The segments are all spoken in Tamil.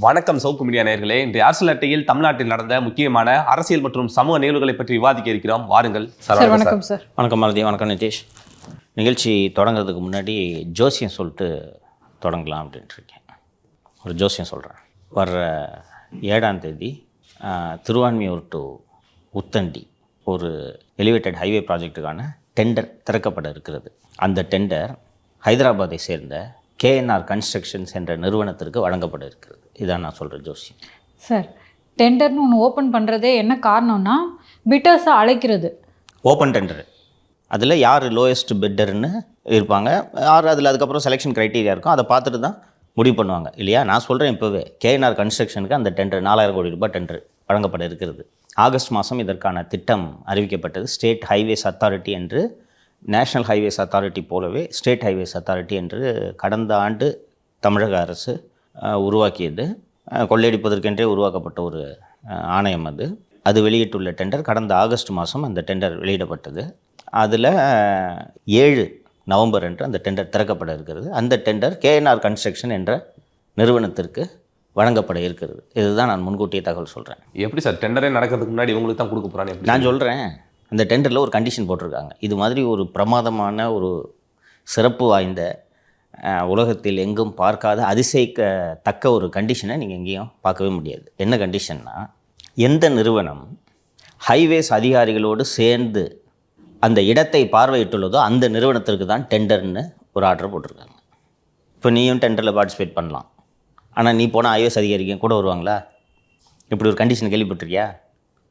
வணக்கம் சவுக்கு மீடியா நேயர்களே. இன்றைய அரசியல் அட்டையில் தமிழ்நாட்டில் நடந்த முக்கியமான அரசியல் மற்றும் சமூக நிகழ்வுகளை பற்றி விவாதிக்க இருக்கிறோம். வாருங்கள் சார். வணக்கம் சார். வணக்கம் மாலதி. வணக்கம் நிதேஷ். நிகழ்ச்சி தொடங்குறதுக்கு முன்னாடி ஜோசியம் சொல்லிட்டு தொடங்கலாம் அப்படின்ட்டு இருக்கேன். ஒரு ஜோசியம் சொல்கிறேன். வர்ற 7ஆம் தேதி திருவான்மியூர் டு உத்தண்டி ஒரு எலிவேட்டட் ஹைவே ப்ராஜெக்ட்டுக்கான டெண்டர் திறக்கப்பட இருக்கிறது. அந்த டெண்டர் ஹைதராபாத்தை சேர்ந்த KNR கன்ஸ்ட்ரக்ஷன்ஸ் என்ற நிறுவனத்திற்கு வழங்கப்பட இருக்கிறது. இதான் நான் சொல்கிறேன் ஜோசியம். சார், டெண்டர்னு ஒன்று ஓப்பன் பண்ணுறதே என்ன காரணம்னா பிட்டர்ஸை அழைக்கிறது. ஓப்பன் டெண்டர், அதில் யார் லோயஸ்ட் பிட்டர்னு இருப்பாங்க, யார் அதில் அதுக்கப்புறம் செலெக்ஷன் க்ரைட்டீரியா இருக்கும், அதை பார்த்துட்டு தான் முடிவு பண்ணுவாங்க இல்லையா. நான் சொல்கிறேன், இப்போவே KNR கன்ஸ்ட்ரக்ஷனுக்கு அந்த டெண்டர் 4000 கோடி ரூபாய் டெண்டர் வழங்கப்பட இருக்கிறது. ஆகஸ்ட் மாதம் இதற்கான திட்டம் அறிவிக்கப்பட்டது. ஸ்டேட் ஹைவேஸ் அத்தாரிட்டி என்று, நேஷ்னல் ஹைவேஸ் அத்தாரிட்டி போலவே ஸ்டேட் ஹைவேஸ் அத்தாரிட்டி என்று கடந்த ஆண்டு தமிழக அரசு உருவாக்கியது. கொள்ளையடிப்பதற்கென்றே உருவாக்கப்பட்ட ஒரு ஆணையம் அது வெளியிட்டுள்ள டெண்டர் கடந்த ஆகஸ்ட் மாதம் அந்த டெண்டர் வெளியிடப்பட்டது. அதில் 7 நவம்பர் அன்று அந்த டெண்டர் திறக்கப்பட இருக்கிறது. அந்த டெண்டர் KNR கன்ஸ்ட்ரக்ஷன் என்ற நிறுவனத்திற்கு வழங்கப்பட இருக்கிறது. இதுதான் நான் முன்கூட்டியே தகவல் சொல்கிறேன். எப்படி சார் டெண்டரே நடக்கிறதுக்கு முன்னாடி இவங்களுக்கு தான் கொடுக்க போகிறாங்க? நான் சொல்கிறேன், அந்த டெண்டரில் ஒரு கண்டிஷன் போட்டிருக்காங்க. இது மாதிரி ஒரு பிரமாதமான ஒரு சிறப்பு வாய்ந்த உலகத்தில் எங்கும் பார்க்காத அதிசயிக்கத்தக்க ஒரு கண்டிஷனை நீங்கள் எங்கேயும் பார்க்கவே முடியாது. என்ன கண்டிஷன்னா, எந்த நிறுவனம் ஹைவேஸ் அதிகாரிகளோடு சேர்ந்து அந்த இடத்தை பார்வையிட்டுள்ளதோ அந்த நிறுவனத்திற்கு தான் டெண்டர்னு ஒரு ஆர்டர் போட்டிருக்காங்க. இப்போ நீயும் டெண்டரில் பார்ட்டிசிபேட் பண்ணலாம், ஆனால் நீ போனால் ஹைவேஸ் அதிகாரிக்கும் கூட வருவாங்களா? இப்படி ஒரு கண்டிஷன் கேள்விப்பட்டிருக்கியா?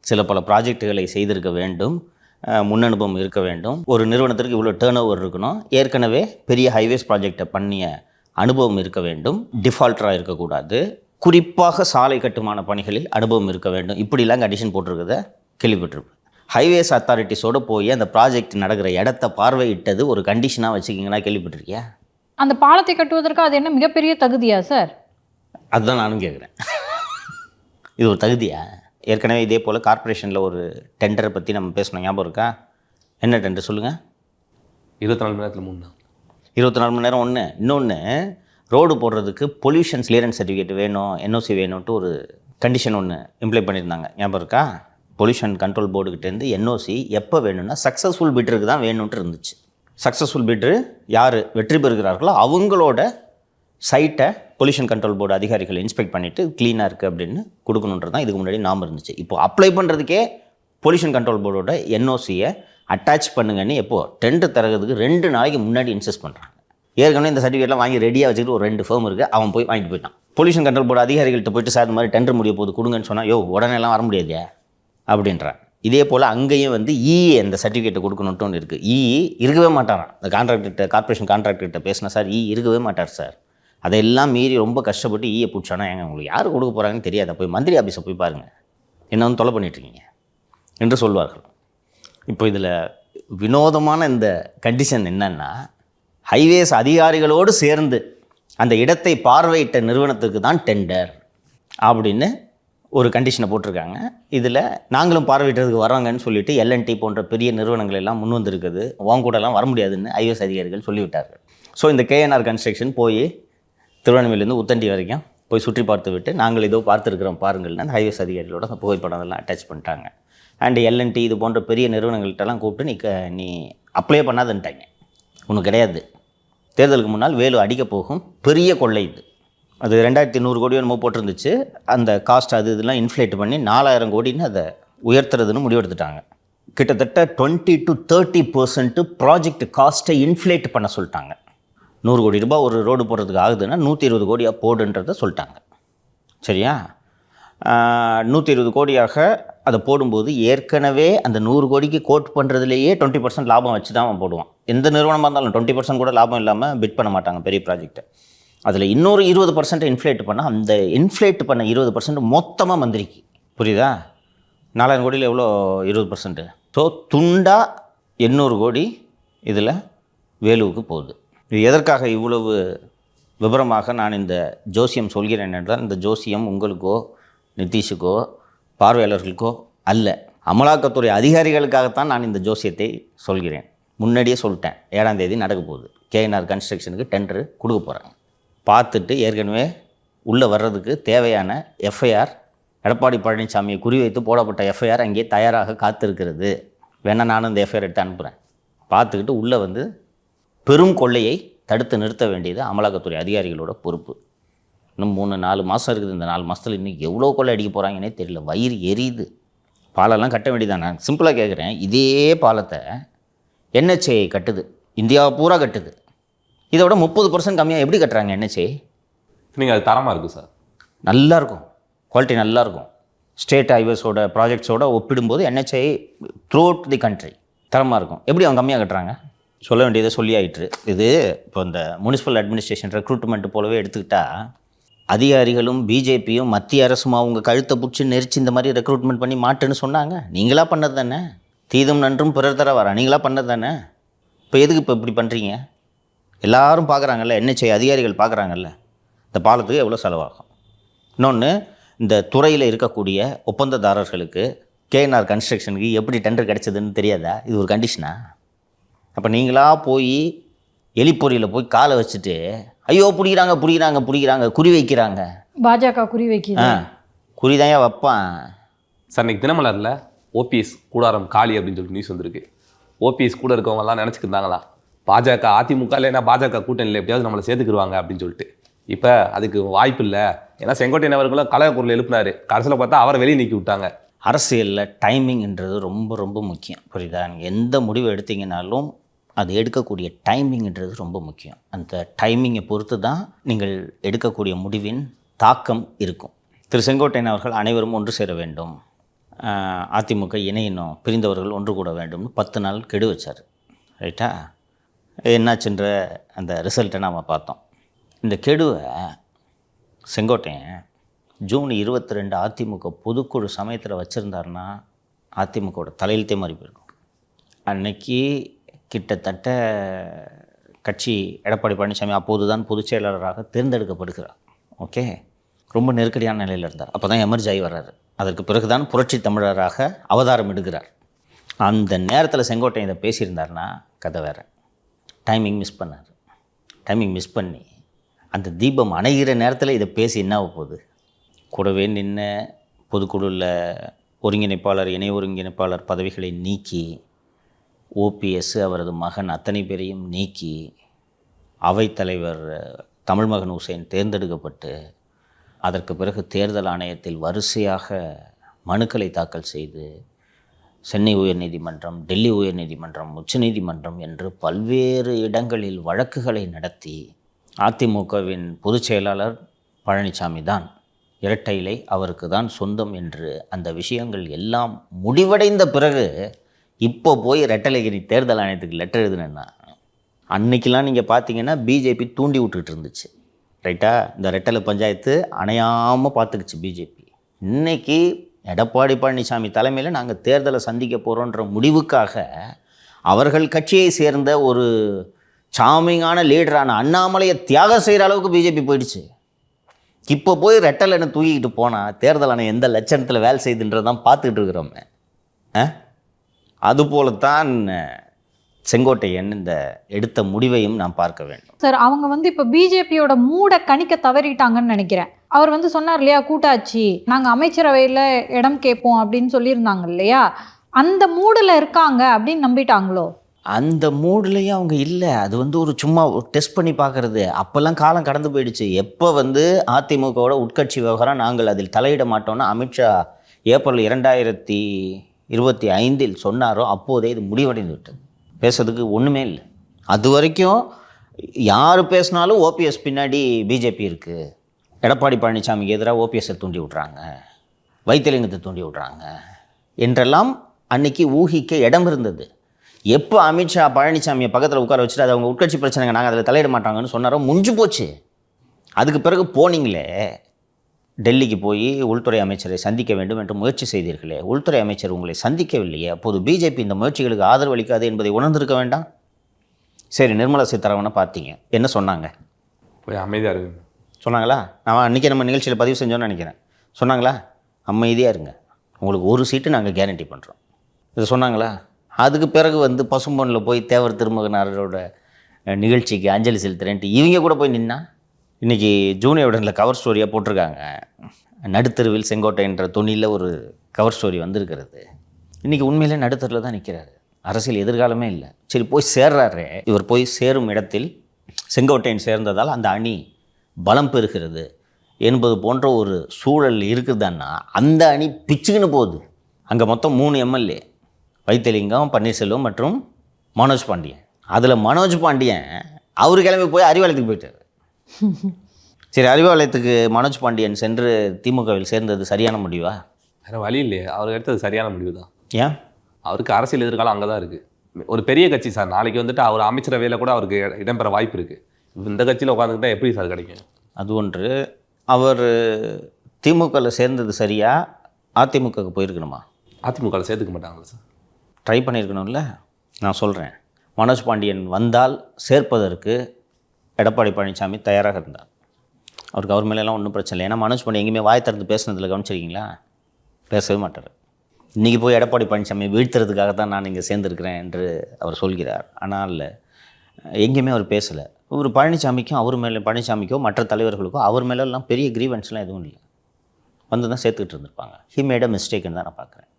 சில பல ப்ராஜெக்டுகளை செய்திருக்க வேண்டும், முன் அனுபவம் இருக்க வேண்டும், ஒரு நிறுவனத்திற்கு இவ்வளோ டேர்ன் ஓவர் இருக்கணும், ஏற்கனவே பெரிய ஹைவேஸ் ப்ராஜெக்டை பண்ணிய அனுபவம் இருக்க வேண்டும், டிஃபால்ட்டராக இருக்கக்கூடாது, குறிப்பாக சாலை கட்டுமான பணிகளில் அனுபவம் இருக்க வேண்டும். இப்படிலாம் கண்டிஷன் போட்டிருக்கிறத கேள்விப்பட்டிருப்பேன். ஹைவேஸ் அத்தாரிட்டிஸோடு போய் அந்த ப்ராஜெக்ட் நடக்கிற இடத்த பார்வையிட்டது ஒரு கண்டிஷனாக வச்சுக்கிங்கன்னா கேள்விப்பட்டிருக்கியா? அந்த பாலத்தை கட்டுவதற்கு அது என்ன மிகப்பெரிய தகுதியா சார்? அதுதான் நானும் கேட்குறேன். இது ஒரு தகுதியா? ஏற்கனவே இதே போல் கார்ப்பரேஷனில் ஒரு டெண்டரை பற்றி நம்ம பேசணும், ஞாபகம் இருக்கா? என்ன டெண்டர் சொல்லுங்கள்? 24 மணி நேரத்தில் 3 நாள். 24 மணி நேரம் ஒன்று. இன்னொன்று, ரோடு போடுறதுக்கு பொல்யூஷன் கிளியரன்ஸ் சர்டிஃபிகேட் வேணும், NOC வேணும்ட்டு ஒரு கண்டிஷன் ஒன்று இம்ப்ளை பண்ணியிருந்தாங்க, ஞாபகம் இருக்கா? பொல்யூஷன் கண்ட்ரோல் போர்டுக்கிட்டேருந்து NOC எப்போ வேணும்னா சக்ஸஸ்ஃபுல் பிட்டருக்கு தான் வேணும்ன்ட்டு இருந்துச்சு. சக்ஸஸ்ஃபுல் பிட்ரு யார் வெற்றி பெறுகிறார்களோ அவங்களோட சைட்டை பொல்யூஷன் கண்ட்ரோல் போர்டு அதிகாரிகள் இன்ஸ்பெக்ட் பண்ணிவிட்டு க்ளீனாக இருக்குது அப்படின்னு கொடுக்கணுன்றது தான் இதுக்கு முன்னாடி நாம இருந்துச்சு. இப்போது அப்ளை பண்ணுறதுக்கே பொல்யூஷன் கண்ட்ரோல் போர்டோட NOCயை அட்டாச் பண்ணுங்கன்னு எப்போது டெண்டர் தரதுக்கு 2 நாளைக்கு முன்னாடி இன்சஸ்ட் பண்ணுறாங்க. ஏற்கனவே இந்த சர்டிஃபிகேட்லாம் வாங்கி ரெடியாக வச்சுக்கிட்டு ஒரு 2 ஃபேம் இருக்குது, அவன் போய் வாங்கிட்டு போயிட்டான். பொல்யூஷன் கண்ட்ரோல் போர்டு அதிகாரிகள்கிட்ட போயிட்டு சார் இந்த மாதிரி டெண்டர் முடிய போது கொடுங்கன்னு சொன்னால், உடனேலாம் வர முடியாதே அப்படின்றான். இதே போல் அங்கேயும் EE அந்த சர்டிஃபிகேட்டை கொடுக்கணுன்ட்டு ஒன்று இருக்குது. EE இருக்கவே மாட்டாரான். இந்த கான்ட்ராக்டர்கிட்ட, கார்ப்பரேஷன் கான்ட்ராக்டர்கிட்ட பேசினா, சார் EE இருக்கவே மாட்டார் சார். அதையெல்லாம் மீறி ரொம்ப கஷ்டப்பட்டு EE பிடிச்சானா, உங்களுக்கு யார் கொடுக்க போகிறாங்கன்னு தெரியாத, போய் மந்திரி ஆஃபீஸை போய் பாருங்கள், என்ன வந்து தொலை பண்ணிட்டுருக்கீங்க என்று சொல்வார்கள். இப்போ இதில் வினோதமான இந்த கண்டிஷன் என்னன்னா, ஹைவேஸ் அதிகாரிகளோடு சேர்ந்து அந்த இடத்தை பார்வையிட்ட நிறுவனத்துக்கு தான் டெண்டர் அப்படின்னு ஒரு கண்டிஷனை போட்டிருக்காங்க. இதில் நாங்களும் பார்வையிட்டதுக்கு வராங்கன்னு சொல்லிட்டு L&T போன்ற பெரிய நிறுவனங்கள் எல்லாம் முன் வந்திருக்குது, உன் கூடலாம் வர முடியாதுன்னு ஹைவேஸ் அதிகாரிகள் சொல்லிவிட்டார்கள். ஸோ இந்த KNR கன்ஸ்ட்ரக்ஷன் போய் திருவண்ணாமலையிலேருந்து உத்தண்டி வரைக்கும் போய் சுற்றி பார்த்து விட்டு, நாங்கள் ஏதோ பார்த்துருக்குறோம் பாருங்கள்னு அந்த ஹைவேஸ் அதிகாரிகளோட அந்த புகைப்படம் எல்லாம் அட்டாச் பண்ணிட்டாங்க. அண்டு L&T இது போன்ற பெரிய நிறுவனங்கள்கிட்டலாம் கூப்பிட்டு நீ அப்ளை பண்ணாதுன்ட்டாங்க. ஒன்றும் கிடையாது, தேர்தலுக்கு முன்னால் வேலு அடிக்க போகும் பெரிய கொள்ளை இது. அது 2100 கோடி என்னமோ போட்டிருந்துச்சு. அந்த காஸ்ட் இதெல்லாம் இன்ஃப்ளேட் பண்ணி 4000 கோடின்னு அதை உயர்த்துறதுன்னு முடிவெடுத்துட்டாங்க. கிட்டத்தட்ட 20 to 30% ப்ராஜெக்ட் காஸ்ட்டை இன்ஃப்ளேட் பண்ண சொல்லிட்டாங்க. 100 கோடி ரூபாய் ஒரு ரோடு போடுறதுக்கு ஆகுதுன்னா 120 கோடியாக போடுன்றதை சொல்லிட்டாங்க. சரியா? 120 கோடியாக அதை போடும்போது ஏற்கனவே அந்த 100 கோடிக்கு கோட் பண்ணுறதுலேயே 20% லாபம் வச்சு தான் அவன் போடுவான். எந்த நிறுவனமாக இருந்தாலும் 20% கூட லாபம் இல்லாமல் பிட் பண்ண மாட்டாங்க பெரிய ப்ராஜெக்டை. அதில் இன்னொரு 20% இன்ஃப்ளேட் பண்ணால் அந்த இன்ஃப்ளேட் பண்ண 20% மொத்தமாக மந்திரிக்கு. புரியுதா? 4000 கோடியில் எவ்வளோ 20%? ஸோ துண்டா 800 கோடி இதில் வேலுவுக்கு போகுது. இது எதற்காக இவ்வளவு விபரமாக நான் இந்த ஜோசியம் சொல்கிறேன் என்றால், இந்த ஜோசியம் உங்களுக்கோ நிதிஷுக்கோ பார்வையாளர்களுக்கோ அல்ல, அமலாக்கத்துறை அதிகாரிகளுக்காகத்தான் நான் இந்த ஜோசியத்தை சொல்கிறேன். முன்னாடியே சொல்லிட்டேன், 7ஆம் தேதி நடக்க போகுது. KNR கன்ஸ்ட்ரக்ஷனுக்கு டெண்டரு கொடுக்க போகிறாங்க. பார்த்துட்டு ஏற்கனவே உள்ளே வர்றதுக்கு தேவையான எஃப்ஐஆர் எடப்பாடி பழனிசாமியை குறிவைத்து போடப்பட்ட எஃப்ஐஆர் அங்கே தயாராக காத்திருக்கிறது. வேணா நானும் இந்த எஃப்ஐஆர் எடுத்து அனுப்புகிறேன், பார்த்துக்கிட்டு உள்ளே வந்து பெரும் கொள்ளையை தடுத்து நிறுத்த வேண்டியது அமலாக்கத்துறை அதிகாரிகளோட பொறுப்பு. இன்னும் 3-4 மாதம் இருக்குது. இந்த 4 மாதத்தில் இன்னும் எவ்வளோ கொள்ளை அடிக்க போகிறாங்கன்னே தெரியல. வயிறு எரியுது. பாலெல்லாம் கட்ட வேண்டியதான். நான் சிம்பிளாக கேட்குறேன், இதே பாலத்தை NHAI கட்டுது, இந்தியாவை பூரா கட்டுது. இதை விட 30% கம்மியாக எப்படி கட்டுறாங்க NHAI? நீங்கள் அது தரமாக இருக்குது சார். நல்லாயிருக்கும், குவாலிட்டி நல்லாயிருக்கும். ஸ்டேட் ஹைவேஸோட ப்ராஜெக்ட்ஸோட ஒப்பிடும்போது NHAI through out the country தரமாக இருக்கும். எப்படி அவங்க கம்மியாக கட்டுறாங்க? சொல்ல வேண்டியதை சொல்லி ஆயிற்று. இது இப்போ இந்த முனிசிபல் அட்மினிஸ்ட்ரேஷன் ரெக்ரூட்மெண்ட் போலவே எடுத்துக்கிட்டால், அதிகாரிகளும் பிஜேபியும் மத்திய அரசும் அவங்க கழுத்தை பிடிச்சி நெரிச்சு இந்த மாதிரி ரெக்ரூட்மெண்ட் பண்ணி மாட்டுன்னு சொன்னாங்க. நீங்களாக பண்ணது தானே. தீதும் நன்றும் பிறர் தர வர நீங்களாக பண்ணது தானே. இப்போ எதுக்கு இப்போ இப்படி பண்ணுறீங்க? எல்லாரும் பார்க்குறாங்கல்ல, NHAI அதிகாரிகள் பார்க்குறாங்கல்ல, இந்த பாலத்துக்கு எவ்வளோ செலவாகும். இன்னொன்று, இந்த துறையில் இருக்கக்கூடிய ஒப்பந்ததாரர்களுக்கு KNR கன்ஸ்ட்ரக்ஷனுக்கு எப்படி டெண்டர் கிடைச்சதுன்னு தெரியாதா? இது ஒரு கண்டிஷனா? அப்போ நீங்களாக போய் எலிப்பொறியில் போய் காலை வச்சுட்டு ஐயோ பிடிக்கிறாங்க குறி வைக்கிறாங்க. பாஜக குறி வைக்கிது. குறிதான் வைப்பான் சார். இன்னைக்கு தினமலரில் OPS கூடாரம் காலி அப்படின்னு சொல்லிட்டு நியூஸ் வந்திருக்கு. OPS கூட இருக்கவங்கலாம் நினச்சிக்கிருந்தாங்களா, பாஜக அதிமுக இல்லைன்னா பாஜக கூட்டணியில் எப்படியாவது நம்மளை சேர்த்துக்குருவாங்க அப்படின்னு சொல்லிட்டு. இப்போ அதுக்கு வாய்ப்பு இல்லை. ஏன்னா செங்கோட்டையன் அவர்களும் கலகக்குரல் எழுப்பினார். கடைசியில் பார்த்தா அவரை வெளியே நீக்கி விட்டாங்க. அரசியலில் டைமிங்ன்றது ரொம்ப ரொம்ப முக்கியம். புரியுதா? நீங்கள் எந்த முடிவு எடுத்தீங்கனாலும் அது எடுக்கக்கூடிய டைமிங்ன்றது ரொம்ப முக்கியம். அந்த டைமிங்கை பொறுத்து தான் நீங்கள் எடுக்கக்கூடிய முடிவின் தாக்கம் இருக்கும். திரு செங்கோட்டையன் அவர்கள் அனைவரும் ஒன்று சேர வேண்டும், அதிமுக இணையணும், பிரிந்தவர்கள் ஒன்று கூட வேண்டும்னு 10 நாள் கெடு வச்சார். ரைட்டா? என்னாச்சுன்ற அந்த ரிசல்ட்டை நாம் பார்த்தோம். இந்த கெடுவை செங்கோட்டையன் ஜூன் 22 அதிமுக பொதுக்குழு சமயத்தில் வச்சுருந்தாருன்னா அதிமுகவோட தலையெழுத்தே மாறி போயிருக்கும். அன்னைக்கு கிட்டத்தட்ட கட்சி எடப்பாடி பழனிசாமி அப்போது தான் பொதுச் செயலாளராக தேர்ந்தெடுக்கப்படுகிறார். ஓகே, ரொம்ப நெருக்கடியான நிலையில் இருந்தார். அப்போ தான் எமர்ஜ் ஆகி வர்றாரு. அதற்கு பிறகு தான் புரட்சி தமிழராக அவதாரம் எடுக்கிறார். அந்த நேரத்தில் செங்கோட்டையன் இதை பேசியிருந்தார்னா கதை வேறு. டைமிங் மிஸ் பண்ணார். டைமிங் மிஸ் பண்ணி அந்த தீபம் அணைகிற நேரத்தில் இதை பேசி என்ன ஆக போகுது? கூடவே நின்று பொதுக்குழுவில் ஒருங்கிணைப்பாளர், இணை ஒருங்கிணைப்பாளர் பதவிகளை நீக்கி, OPS அவரது மகன் அத்தனை பேரையும் நீக்கி, அவைத்தலைவர் தமிழ்மகன் ஹுசைன் தேர்ந்தெடுக்கப்பட்டு, அதற்கு பிறகு தேர்தல் ஆணையத்தில் வரிசையாக மனுக்களை தாக்கல் செய்து, சென்னை உயர்நீதிமன்றம், டெல்லி உயர்நீதிமன்றம், உச்சநீதிமன்றம் என்று பல்வேறு இடங்களில் வழக்குகளை நடத்தி, அதிமுகவின் பொதுச் செயலாளர் பழனிசாமி தான், இரட்டை இலை அவருக்கு தான் சொந்தம் என்று அந்த விஷயங்கள் எல்லாம் முடிவடைந்த பிறகு இப்போ போய் ரெட்டலைகிரி தேர்தல் ஆணையத்துக்கு லெட்டர் எழுதுனேன்னா, அன்னைக்கெல்லாம் நீங்கள் பார்த்தீங்கன்னா பிஜேபி தூண்டி விட்டுக்கிட்டு இருந்துச்சு. ரைட்டா? இந்த ரெட்டலை பஞ்சாயத்து அணையாமல் பார்த்துக்குச்சு பிஜேபி. இன்றைக்கி எடப்பாடி பழனிசாமி தலைமையில் நாங்கள் தேர்தலை சந்திக்க போகிறோன்ற முடிவுக்காக அவர்கள் கட்சியை சேர்ந்த ஒரு சாமிங்கான லீடரான அண்ணாமலையை தியாகம் செய்கிற அளவுக்கு பிஜேபி போயிடுச்சு. இப்போ போய் ரெட்டலைன்னு தூக்கிக்கிட்டு போனால் தேர்தல் ஆணையம் எந்த லட்சணத்தில் வேலை செய்துன்றதான் பார்த்துக்கிட்டு இருக்கிறோமே. அதுபோலத்தான் செங்கோட்டையன் இந்த எடுத்த முடிவையும் நாம் பார்க்க வேண்டும். சார், அவங்க இப்போ பிஜேபியோட மூட கணிக்க தவறிட்டாங்கன்னு நினைக்கிறேன். அவர் சொன்னார் இல்லையா, கூட்டாட்சி நாங்கள் அமைச்சரவையில் இடம் கேட்போம் அப்படின்னு சொல்லியிருந்தாங்க இல்லையா, அந்த மூடில் இருக்காங்க அப்படின்னு நம்பிட்டாங்களோ? அந்த மூட்லேயும் அவங்க இல்லை. அது ஒரு சும்மா டெஸ்ட் பண்ணி பார்க்குறது. அப்போல்லாம் காலம் கடந்து போயிடுச்சு. எப்போ அதிமுகவோட உட்கட்சி விவகாரம் நாங்கள் அதில் தலையிட மாட்டோம்னா அமித்ஷா ஏப்ரல் 2025 சொன்னாரோ அப்போதே இது முடிவடைந்து விட்டது. பேசுறதுக்கு ஒன்றுமே இல்லை. அது வரைக்கும் யார் பேசினாலும் OPS பின்னாடி பிஜேபி இருக்குது, எடப்பாடி பழனிசாமிக்கு எதிராக OPSஐ தூண்டி விட்றாங்க, வைத்திலிங்கத்தை தூண்டி விட்றாங்க என்றெல்லாம் அன்னைக்கு ஊகிக்க இடம் இருந்தது. எப்போ அமித்ஷா பழனிசாமியை பக்கத்தில் உட்கார வச்சுட்டு அது அவங்க உட்கட்சி பிரச்சனைங்க, நாங்கள் அதில் தலையிட மாட்டாங்கன்னு சொன்னாரோ முடிஞ்சு போச்சு. அதுக்கு பிறகு போனீங்களே, டெல்லிக்கு போய் உள்துறை அமைச்சரை சந்திக்க வேண்டும் என்று முயற்சி செய்தீர்களே, உள்துறை அமைச்சர் உங்களை சந்திக்கவில்லையே. அப்போது பிஜேபி இந்த முயற்சிகளுக்கு ஆதரவு அளிக்காது என்பதை உணர்ந்திருக்க வேண்டாம்? சரி, நிர்மலா சீதாராமனை பார்த்தீங்க, என்ன சொன்னாங்க? போய் அமைதியாக இருக்கு சொன்னாங்களா? நான் அன்றைக்கி நம்ம நிகழ்ச்சியில் பதிவு செஞ்சோன்னு நினைக்கிறேன். சொன்னாங்களா? அமைதியாக இருங்க, உங்களுக்கு 1 சீட்டு நாங்கள் கேரண்டி பண்ணுறோம், இது சொன்னாங்களா? அதுக்கு பிறகு பசும்பொன்னில் போய் தேவர் திருமகனாரோட நிகழ்ச்சிக்கு அஞ்சலி செலுத்துறேன்ட்டு இவங்க கூட போய் நின்னா இன்றைக்கி ஜூனியர் விடனில் கவர் ஸ்டோரியாக போட்டிருக்காங்க. நடுத்தெருவில் செங்கோட்டைன்ற துணியில் ஒரு கவர் ஸ்டோரி வந்திருக்கிறது. இன்றைக்கி உண்மையிலே நடுத்தருவில் தான் நிற்கிறாரு. அரசியல் எதிர்காலமே இல்லை. சரி, போய் சேர்றாரு. இவர் போய் சேரும் இடத்தில் செங்கோட்டையன் சேர்ந்ததால் அந்த அணி பலம் பெறுகிறது என்பது போன்ற ஒரு சூழல் இருக்குதுன்னா அந்த அணி பிச்சுக்குன்னு போகுது. அங்கே மொத்தம் 3 எம்எல்ஏ, வைத்தியலிங்கம், பன்னீர்செல்வம் மற்றும் மனோஜ் பாண்டியன். அதில் மனோஜ் பாண்டியன் அவர் கிளம்பி போய் அறிவாலயத்துக்கு போயிட்டார். சரி, அறிவாலயத்துக்கு மனோஜ் பாண்டியன் சென்று திமுகவில் சேர்ந்தது சரியான முடிவா? வேறு வழி இல்லையே, அவர் எடுத்தது சரியான முடிவு தான். ஏன்? அவருக்கு அரசியல் எதிர்காலம் அங்கே தான் இருக்குது. ஒரு பெரிய கட்சி சார், நாளைக்கு வந்துட்டு அவர் அமைச்சரவையில் கூட அவருக்கு இடம்பெற வாய்ப்பு இருக்குது. இந்த கட்சியில் உட்காந்துக்கிட்டா எப்படி சார் கிடைக்கும்? அது ஒன்று. அவர் திமுகவில் சேர்ந்தது சரியா, அதிமுகவுக்கு போயிருக்கணுமா? அதிமுகவில் சேர்த்துக்க மாட்டாங்களா சார்? ட்ரை பண்ணியிருக்கணும்ல. நான் சொல்கிறேன், மனோஜ் பாண்டியன் வந்தால் சேர்ப்பதற்கு எடப்பாடி பழனிசாமி தயாராக இருந்தார். அவருக்கு அவர் மேலெல்லாம் ஒன்றும் பிரச்சனை இல்லை. ஏன்னா மனோஜ் பாண்டியன் எங்கேயுமே வாய் திறந்து பேசுனதில் கவனிச்சிருக்கீங்களா? பேசவே மாட்டார். இன்றைக்கி போய் எடப்பாடி பழனிசாமி வீழ்த்துறதுக்காக தான் நான் இங்கே சேர்ந்துருக்கிறேன் என்று அவர் சொல்கிறார். ஆனால் எங்கேயுமே அவர் பேசலை. ஒரு பழனிசாமிக்கும் அவர் மேலே, பழனிசாமிக்கோ மற்ற தலைவர்களுக்கோ அவர் மேலெல்லாம் பெரிய கிரீவன்ஸ்லாம் எதுவும் இல்லை. வந்து தான் சேர்த்துக்கிட்டு இருந்திருப்பாங்க. ஹி மேட் அ மிஸ்டேக்குன்னு தான் நான் பார்க்குறேன்.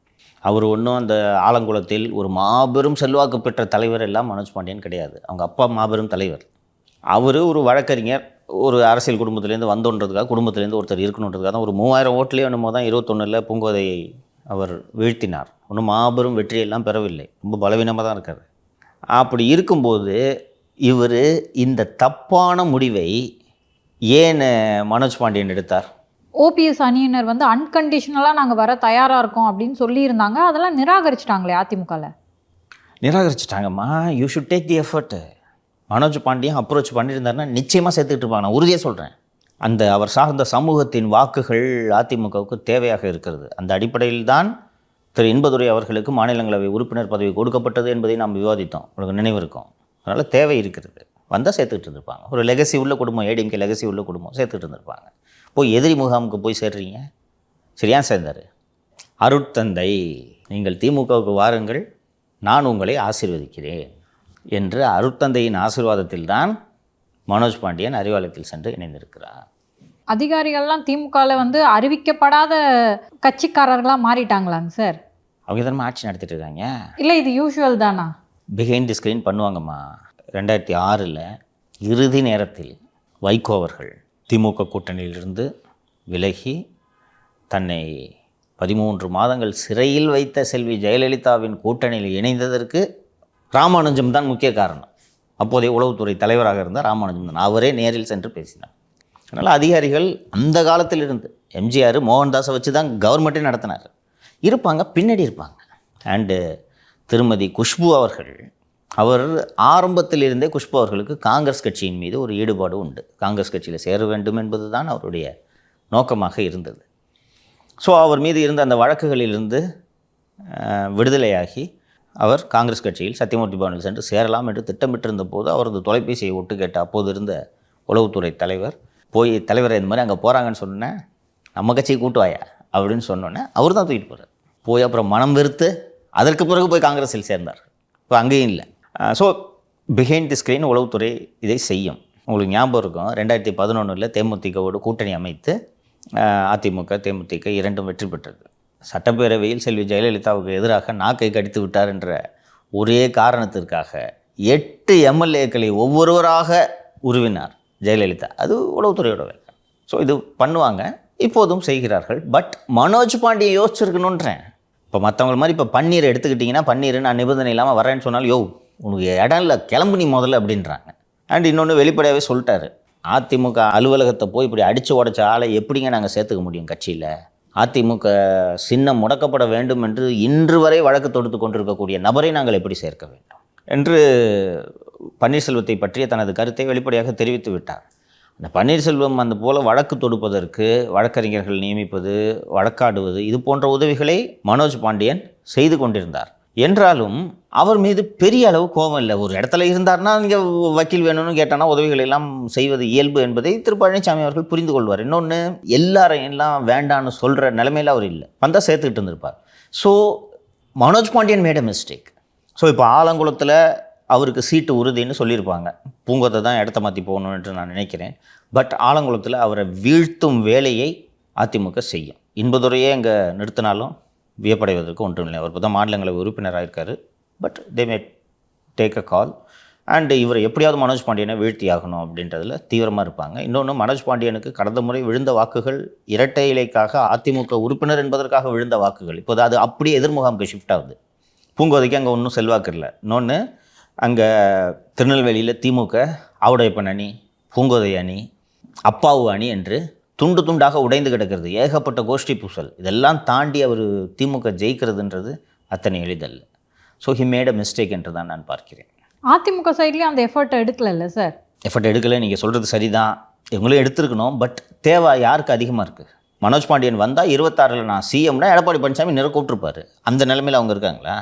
அவர் ஒன்றும் அந்த ஆலங்குளத்தில் ஒரு மாபெரும் செல்வாக்கு பெற்ற தலைவர் எல்லாம் மனோஜ் பாண்டியன் கிடையாது. அவங்க அப்பா மாபெரும் தலைவர். அவர் ஒரு வழக்கறிஞர், ஒரு அரசியல் குடும்பத்துலேருந்து வந்தோன்றதுக்காக, குடும்பத்துலேருந்து ஒருத்தர் இருக்கணுன்றதுக்காக தான் ஒரு 3000 ஓட்டுலேயே என்னமோ தான் 21 பூங்கோதையை அவர் வீழ்த்தினார். ஒன்றும் மாபெரும் வெற்றியெல்லாம் பெறவில்லை. ரொம்ப பலவீனமாக தான் இருக்கார். அப்படி இருக்கும்போது இவர் இந்த தப்பான முடிவை ஏன் மனோஜ் பாண்டியன் எடுத்தார்? ஓபிஎஸ் அணியினர் வந்து அன்கண்டிஷனலாக நாங்கள் வர தயாராக இருக்கோம் அப்படின்னு சொல்லியிருந்தாங்க. அதெல்லாம் நிராகரிச்சிட்டாங்களே அதிமுகவில். நிராகரிச்சிட்டாங்கம்மா. You should take the effort. Manoj Pandian approach பண்ணியிருந்தாருன்னா நிச்சயமாக சேர்த்துக்கிட்டு இருப்பாங்க. நான் உறுதியாக சொல்கிறேன். அந்த அவர் சார்ந்த சமூகத்தின் வாக்குகள் அதிமுகவுக்கு தேவையாக இருக்கிறது. அந்த அடிப்படையில் தான் திரு இன்பதுரை அவர்களுக்கு மாநிலங்களவை உறுப்பினர் பதவி கொடுக்கப்பட்டது என்பதை நாம் விவாதித்தோம். உங்களுக்கு நினைவு இருக்கும். அதனால் தேவை இருக்கிறது. வந்தால் சேர்த்துக்கிட்டு இருந்திருப்பாங்க. ஒரு லெகசி உள்ள குடும்பம், ஏடிஎம்கே லெகசி உள்ள குடும்பம், சேர்த்துக்கிட்டு இருந்திருப்பாங்க. போய் எதிரி முகாமுக்கு போய் சேர்றீங்க. சரியா சேர்ந்தார்? அருட்தந்தை, நீங்கள் திமுகவுக்கு வாருங்கள், நான் உங்களை ஆசீர்வதிக்கிறேன் என்று அருட்தந்தையின் ஆசீர்வாதத்தில் தான் மனோஜ் பாண்டியன் அறிவாலயத்தில் சென்று இணைந்திருக்கிறார். அதிகாரிகள்லாம் திமுகவில் வந்து அறிவிக்கப்படாத கட்சிக்காரர்களாக மாறிட்டாங்களாங்க சார்? அவங்க தானே ஆட்சி நடத்திட்டு இருக்காங்க. இல்லை, இது யூஷுவல் தானா? Behind the screen பண்ணுவாங்கம்மா. 2006 இறுதி நேரத்தில் வைகோ அவர்கள் திமுக கூட்டணியிலிருந்து விலகி தன்னை 13 மாதங்கள் சிறையில் வைத்த செல்வி ஜெயலலிதாவின் கூட்டணியில் இணைந்ததற்கு ராமானுஜம் தான் முக்கிய காரணம். அப்போதைய உளவுத்துறை தலைவராக இருந்த ராமானுஜம் தான். அவரே நேரில் சென்று பேசினார். அதனால் அதிகாரிகள் அந்த காலத்தில் இருந்து எம்ஜிஆர் மோகன்தாஸை வச்சு தான் கவர்மெண்ட்டே நடத்தினார். இருப்பாங்க, பின்னாடி இருப்பாங்க. அண்டு திருமதி குஷ்பு அவர்கள், அவர் ஆரம்பத்தில் இருந்தே குஷ்பு அவர்களுக்கு காங்கிரஸ் கட்சியின் மீது ஒரு ஈடுபாடு உண்டு. காங்கிரஸ் கட்சியில் சேர வேண்டும் என்பது தான் அவருடைய நோக்கமாக இருந்தது. ஸோ அவர் மீது இருந்த அந்த வழக்குகளிலிருந்து விடுதலையாகி அவர் காங்கிரஸ் கட்சியில் சத்தியமூர்த்தி பவனில் சென்று சேரலாம் என்று திட்டமிட்டிருந்த போது அவரது தொலைபேசியை ஒட்டு கேட்ட அப்போது இருந்த உளவுத்துறை தலைவர் போய், தலைவரை இந்த மாதிரி அங்கே போகிறாங்கன்னு சொன்னேன், நம்ம கட்சியை கூட்டுவாயா அப்படின்னு சொன்னோன்னே அவர் தான் தூக்கிட்டு போகிறார். போய் அப்புறம் மனம் வெறுத்து அதற்கு பிறகு போய் காங்கிரஸில் சேர்ந்தார். இப்போ அங்கேயும் இல்லை. ஸோ பிஹைண்ட் தி ஸ்க்ரீன் உளவுத்துறை இதை செய்யும். உங்களுக்கு ஞாபகம் இருக்கும், 2011 தேமுதிகவோடு கூட்டணி அமைத்து அதிமுக தேமுதிக இரண்டும் வெற்றி பெற்றது. சட்டப்பேரவையில் செல்வி ஜெயலலிதாவுக்கு எதிராக நாக்கை கடித்து விட்டார் என்ற ஒரே காரணத்திற்காக 8 எம்எல்ஏக்களை ஒவ்வொருவராக உருவினார் ஜெயலலிதா. அது உளவுத்துறையோட வேலை. ஸோ இது பண்ணுவாங்க, இப்போதும் செய்கிறார்கள். பட் மனோஜ் பாண்டியை யோசிச்சிருக்கணுன்றேன். இப்போ மற்றவங்க மாதிரி இப்போ பன்னீரை எடுத்துக்கிட்டிங்கன்னா, பன்னீர் நான் நிபந்தனை இல்லாமல் வரேன்னு சொன்னாலும், யோ உனக்கு இடம் இல்லை, கிளம்பு நீ முதல்ல அப்படின்றாங்க. அண்ட் இன்னொன்று வெளிப்படையாகவே சொல்லிட்டாரு, அதிமுக அலுவலகத்தை போய் இப்படி அடித்து உடைச்ச ஆளை எப்படிங்க நாங்கள் சேர்த்துக்க முடியும் கட்சியில்? அதிமுக சின்னம் முடக்கப்பட வேண்டும் என்று இன்று வரை வழக்கு தொடுத்து கொண்டிருக்கக்கூடிய நபரை நாங்கள் எப்படி சேர்க்க வேண்டும் என்று பன்னீர்செல்வத்தை பற்றிய தனது கருத்தை வெளிப்படையாக தெரிவித்து விட்டார். அந்த பன்னீர்செல்வம் அந்த போல் வழக்கு தொடுப்பதற்கு வழக்கறிஞர்கள் நியமிப்பது, வழக்காடுவது, இது போன்ற உதவிகளை மனோஜ் பாண்டியன் செய்து கொண்டிருந்தார். என்றாலும் அவர் மீது பெரிய அளவு கோபம் இல்லை. ஒரு இடத்துல இருந்தார்னா இங்கே வக்கீல் வேணும்னு கேட்டானா உதவிகள் எல்லாம் செய்வது இயல்பு என்பதை திரு பழனிசாமி அவர்கள் புரிந்து கொள்வார். இன்னொன்று, எல்லாரையும் எல்லாம் வேண்டான்னு சொல்கிற நிலைமையில் அவர் இல்லை, வந்தால் சேர்த்துக்கிட்டு இருந்திருப்பார். So Manoj Pandian made a mistake. So இப்போ ஆலங்குளத்தில் அவருக்கு சீட்டு உறுதின்னு சொல்லியிருப்பாங்க. பூங்கோதை தான் இடத்த மாற்றி போகணுன்ட்டு நான் நினைக்கிறேன். பட் ஆலங்குளத்தில் அவரை வீழ்த்தும் வேலையை அதிமுக செய்யும். இன்பதுரையே இங்கே நிறுத்தினாலும் வியப்படைவதற்கு ஒன்றும் இல்லை. அவர் இப்போ தான் மாநிலங்களவை உறுப்பினராக இருக்கார். But they may take a call. And இவரை எப்படியாவது மனோஜ் பாண்டியனை வீழ்த்தி ஆகணும் அப்படின்றதுல தீவிரமாக இருப்பாங்க. இன்னொன்று, மனோஜ் பாண்டியனுக்கு கடந்த முறை விழுந்த வாக்குகள் இரட்டை இலைக்காக அதிமுக உறுப்பினர் என்பதற்காக விழுந்த வாக்குகள் இப்போது அது அப்படியே எதிர்முகாமுக்கு ஷிஃப்ட் ஆகுது. பூங்கோதைக்கு அங்கே ஒன்றும் செல்வாக்கு இல்லை. இன்னொன்று, அங்கே திருநெல்வேலியில் திமுக ஆவுடையப்பன் அணி, பூங்கோதை அணி, அப்பாவு அணி என்று துண்டு துண்டாக உடைந்து கிடக்கிறது. ஏகப்பட்ட கோஷ்டி பூசல். இதெல்லாம் தாண்டி அவர் திமுக ஜெயிக்கிறதுன்றது அத்தனை எளிதல்ல. So he made a mistake என்று தான் நான் பார்க்கிறேன். அதிமுக சைட்லேயும் அந்த எஃபர்ட் எடுக்கல சார். எஃபர்ட் எடுக்கலை, நீங்கள் சொல்கிறது சரிதான். இவங்களும் எடுத்திருக்கணும். பட் தேவை யாருக்கு அதிகமாக இருக்குது? மனோஜ் பாண்டியன் வந்தால் 26 நான் சிஎம்னா எடப்பாடி பழனிசாமி நிற கூப்பிட்டுருப்பாரு. அந்த நிலைமையில் அவங்க இருக்காங்களா?